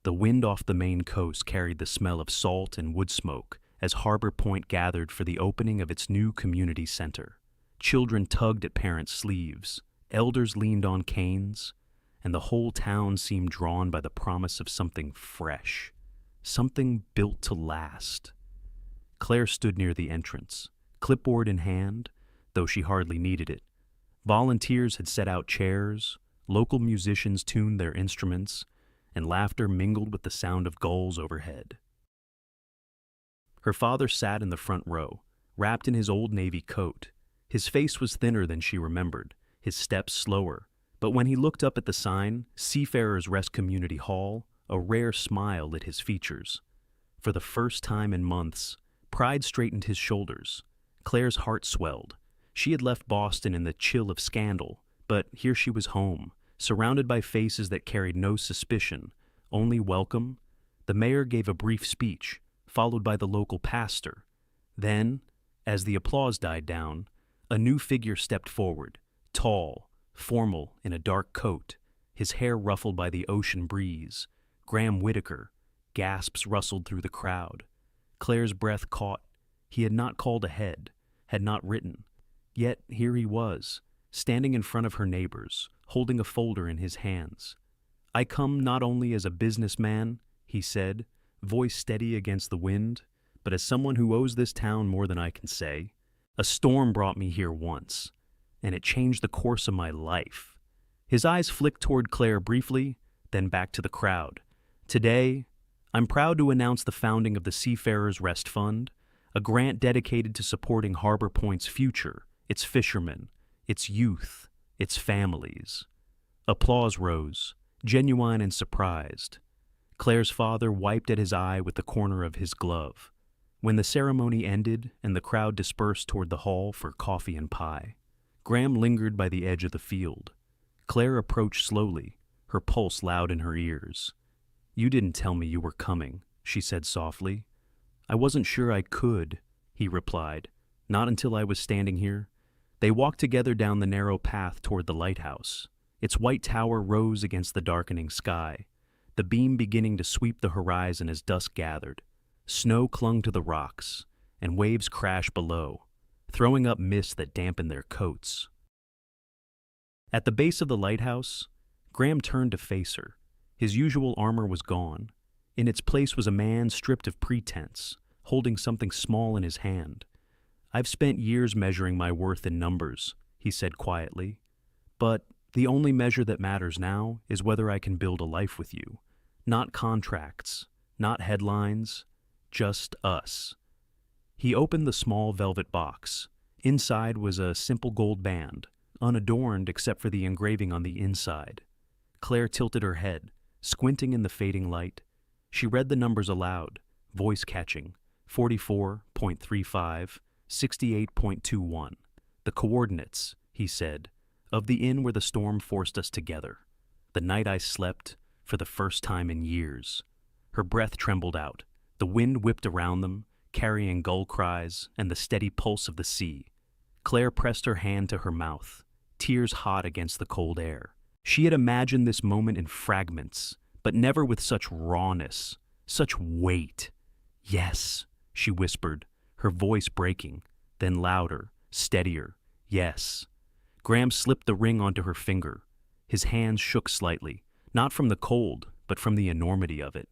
The wind off the Maine coast carried the smell of salt and wood smoke as Harbor Point gathered for the opening of its new community center. Children tugged at parents' sleeves, Elders leaned on canes, and the whole town seemed drawn by the promise of something fresh, something built to last. Claire stood near the entrance, clipboard in hand, though she hardly needed it. Volunteers had set out chairs, local musicians tuned their instruments, and laughter mingled with the sound of gulls overhead. Her father sat in the front row, wrapped in his old navy coat. His face was thinner than she remembered, his steps slower, but when he looked up at the sign, Seafarers Rest Community Hall, a rare smile lit his features. For the first time in months, pride straightened his shoulders. Claire's heart swelled. She had left Boston in the chill of scandal, but here she was home, surrounded by faces that carried no suspicion, only welcome. The mayor gave a brief speech, followed by the local pastor. Then, as the applause died down, a new figure stepped forward, tall, formal in a dark coat, his hair ruffled by the ocean breeze. Graham Whitaker. Gasps rustled through the crowd. Claire's breath caught. He had not called ahead, had not written. Yet here he was, standing in front of her neighbors, holding a folder in his hands. "I come not only as a businessman," he said, voice steady against the wind, "but as someone who owes this town more than I can say. A storm brought me here once, and it changed the course of my life." His eyes flicked toward Claire briefly, then back to the crowd. "Today, I'm proud to announce the founding of the Seafarers Rest Fund, a grant dedicated to supporting Harbor Point's future, its fishermen, its youth, its families." Applause rose, genuine and surprised. Claire's father wiped at his eye with the corner of his glove. When the ceremony ended and the crowd dispersed toward the hall for coffee and pie, Graham lingered by the edge of the field. Claire approached slowly, her pulse loud in her ears. "You didn't tell me you were coming," she said softly. "I wasn't sure I could," he replied, "not until I was standing here." They walked together down the narrow path toward the lighthouse. Its white tower rose against the darkening sky, the beam beginning to sweep the horizon as dusk gathered. Snow clung to the rocks, and waves crashed below, throwing up mist that dampened their coats. At the base of the lighthouse, Graham turned to face her. His usual armor was gone. In its place was a man stripped of pretense, holding something small in his hand. "I've spent years measuring my worth in numbers," he said quietly. "But the only measure that matters now is whether I can build a life with you. Not contracts, not headlines, just us." He opened the small velvet box. Inside was a simple gold band, unadorned except for the engraving on the inside. Claire tilted her head, squinting in the fading light. She read the numbers aloud, voice catching, 44.35, 68.21. "The coordinates," he said, "of the inn where the storm forced us together. The night I slept for the first time in years." Her breath trembled out. The wind whipped around them, carrying gull cries and the steady pulse of the sea. Claire pressed her hand to her mouth, tears hot against the cold air. She had imagined this moment in fragments, but never with such rawness, such weight. "Yes," she whispered, her voice breaking, then louder, steadier. "Yes." Graham slipped the ring onto her finger. His hands shook slightly, not from the cold, but from the enormity of it.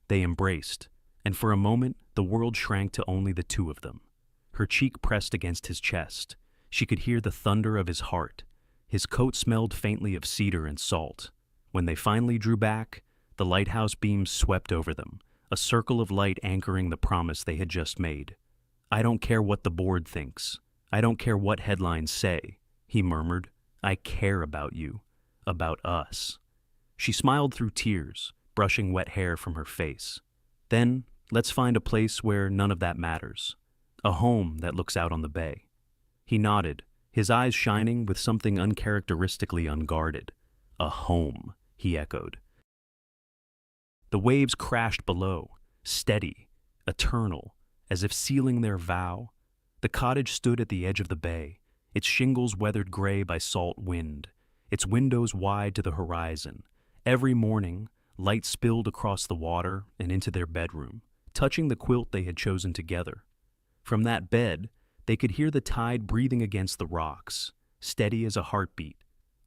They embraced, and for a moment the world shrank to only the two of them. Her cheek pressed against his chest. She could hear the thunder of his heart. His coat smelled faintly of cedar and salt. When they finally drew back, the lighthouse beams swept over them, a circle of light anchoring the promise they had just made. "I don't care what the board thinks. I don't care what headlines say," he murmured. "I care about you, about us." She smiled through tears, brushing wet hair from her face. "Then, let's find a place where none of that matters. A home that looks out on the bay." He nodded, his eyes shining with something uncharacteristically unguarded. "A home," he echoed. The waves crashed below, steady, eternal, as if sealing their vow. The cottage stood at the edge of the bay, its shingles weathered gray by salt wind, its windows wide to the horizon. Every morning, light spilled across the water and into their bedroom, touching the quilt they had chosen together. From that bed, they could hear the tide breathing against the rocks, steady as a heartbeat.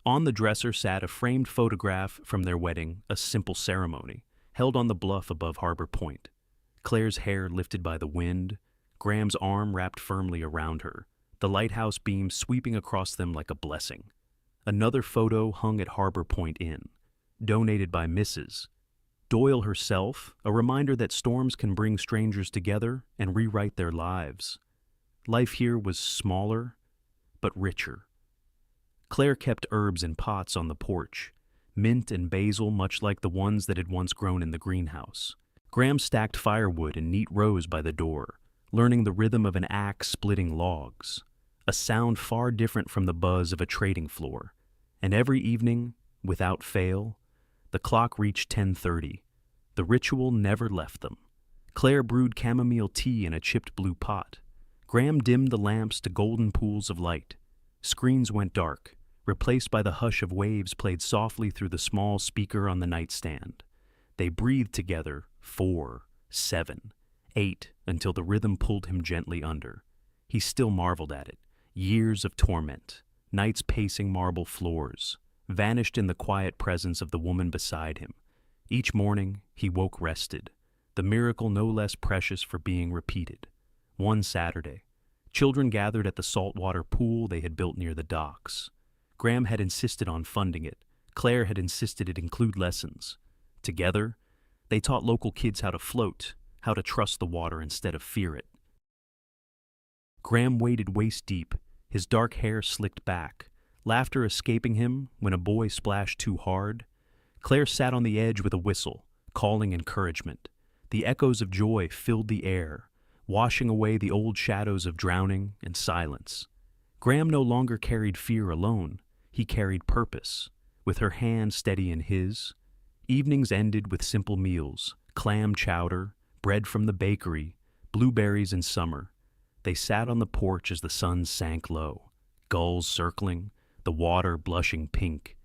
On the dresser sat a framed photograph from their wedding, a simple ceremony, held on the bluff above Harbor Point. Claire's hair lifted by the wind, Graham's arm wrapped firmly around her, the lighthouse beam sweeping across them like a blessing. Another photo hung at Harbor Point Inn, donated by Mrs. Doyle herself, a reminder that storms can bring strangers together and rewrite their lives. Life here was smaller, but richer. Claire kept herbs in pots on the porch, mint and basil much like the ones that had once grown in the greenhouse. Graham stacked firewood in neat rows by the door, learning the rhythm of an axe splitting logs, a sound far different from the buzz of a trading floor. And every evening, without fail, the clock reached 10:30. The ritual never left them. Claire brewed chamomile tea in a chipped blue pot. Graham dimmed the lamps to golden pools of light. Screens went dark, replaced by the hush of waves played softly through the small speaker on the nightstand. They breathed together 4, 7, 8, until the rhythm pulled him gently under. He still marveled at it. Years of torment, nights pacing marble floors, vanished in the quiet presence of the woman beside him. Each morning, he woke rested, the miracle no less precious for being repeated. One Saturday, children gathered at the saltwater pool they had built near the docks. Graham had insisted on funding it. Claire had insisted it include lessons. Together, they taught local kids how to float, how to trust the water instead of fear it. Graham waded waist-deep, his dark hair slicked back, laughter escaping him when a boy splashed too hard. Claire sat on the edge with a whistle, calling encouragement. The echoes of joy filled the air, washing away the old shadows of drowning and silence. Graham no longer carried fear alone. He carried purpose. With her hand steady in his, evenings ended with simple meals, clam chowder, bread from the bakery, blueberries in summer. They sat on the porch as the sun sank low, gulls circling, the water blushing pink.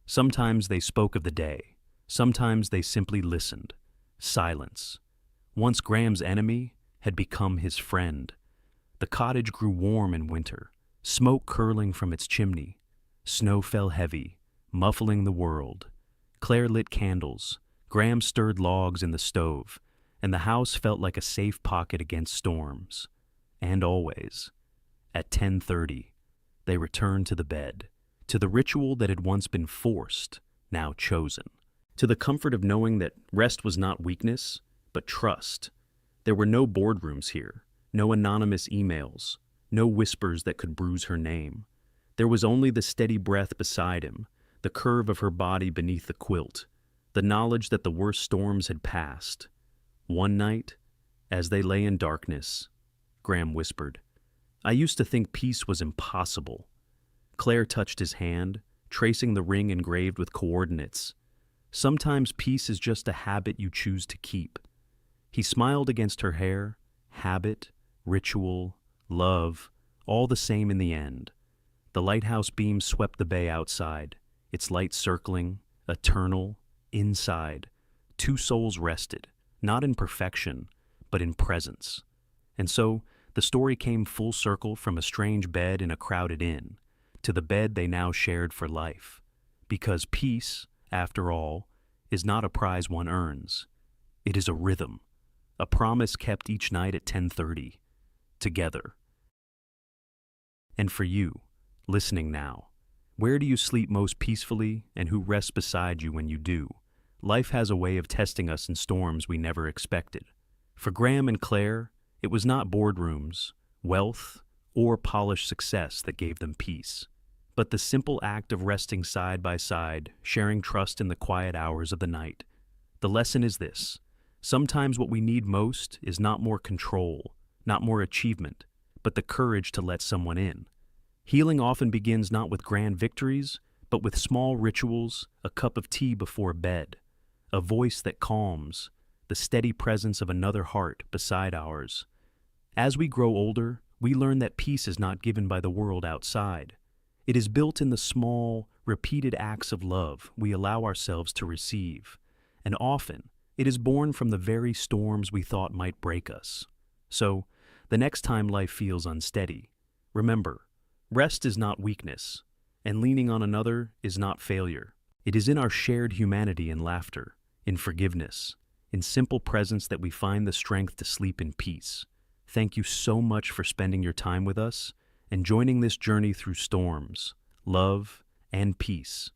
Sometimes they spoke of the day. Sometimes they simply listened. Silence. Once Graham's enemy had become his friend. The cottage grew warm in winter, smoke curling from its chimney. Snow fell heavy, muffling the world. Claire lit candles. Graham stirred logs in the stove, and the house felt like a safe pocket against storms. And always, at 10:30, they returned to the bed, to the ritual that had once been forced, now chosen, to the comfort of knowing that rest was not weakness, but trust. There were no boardrooms here, no anonymous emails, no whispers that could bruise her name. There was only the steady breath beside him, the curve of her body beneath the quilt, the knowledge that the worst storms had passed. One night, as they lay in darkness, Graham whispered, "I used to think peace was impossible." Claire touched his hand, tracing the ring engraved with coordinates. "Sometimes peace is just a habit you choose to keep." He smiled against her hair. Habit, ritual, love, all the same in the end. The lighthouse beam swept the bay outside, its light circling, eternal, inside. Two souls rested, not in perfection, but in presence. And so, the story came full circle from a strange bed in a crowded inn, to the bed they now shared for life. Because peace, after all, is not a prize one earns. It is a rhythm, a promise kept each night at 10:30, together. And for you, listening now, where do you sleep most peacefully, and who rests beside you when you do? Life has a way of testing us in storms we never expected. For Graham and Claire, it was not boardrooms, wealth, or polished success that gave them peace, but the simple act of resting side by side, sharing trust in the quiet hours of the night. The lesson is this: sometimes what we need most is not more control, not more achievement, but the courage to let someone in. Healing often begins not with grand victories, but with small rituals, a cup of tea before bed, a voice that calms, the steady presence of another heart beside ours. As we grow older, we learn that peace is not given by the world outside. It is built in the small, repeated acts of love we allow ourselves to receive, and often it is born from the very storms we thought might break us. So, the next time life feels unsteady, remember, rest is not weakness, And leaning on another is not failure. It is in our shared humanity and laughter, in forgiveness, in simple presence that we find the strength to sleep in peace. Thank you so much for spending your time with us and joining this journey through storms, love, and peace.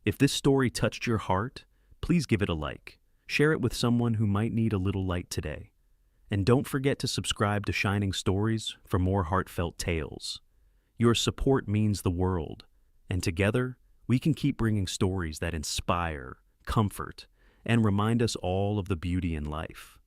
If this story touched your heart, please give it a like. Share it with someone who might need a little light today. And don't forget to subscribe to Shining Stories for more heartfelt tales. Your support means the world, and together, we can keep bringing stories that inspire, comfort, and remind us all of the beauty in life.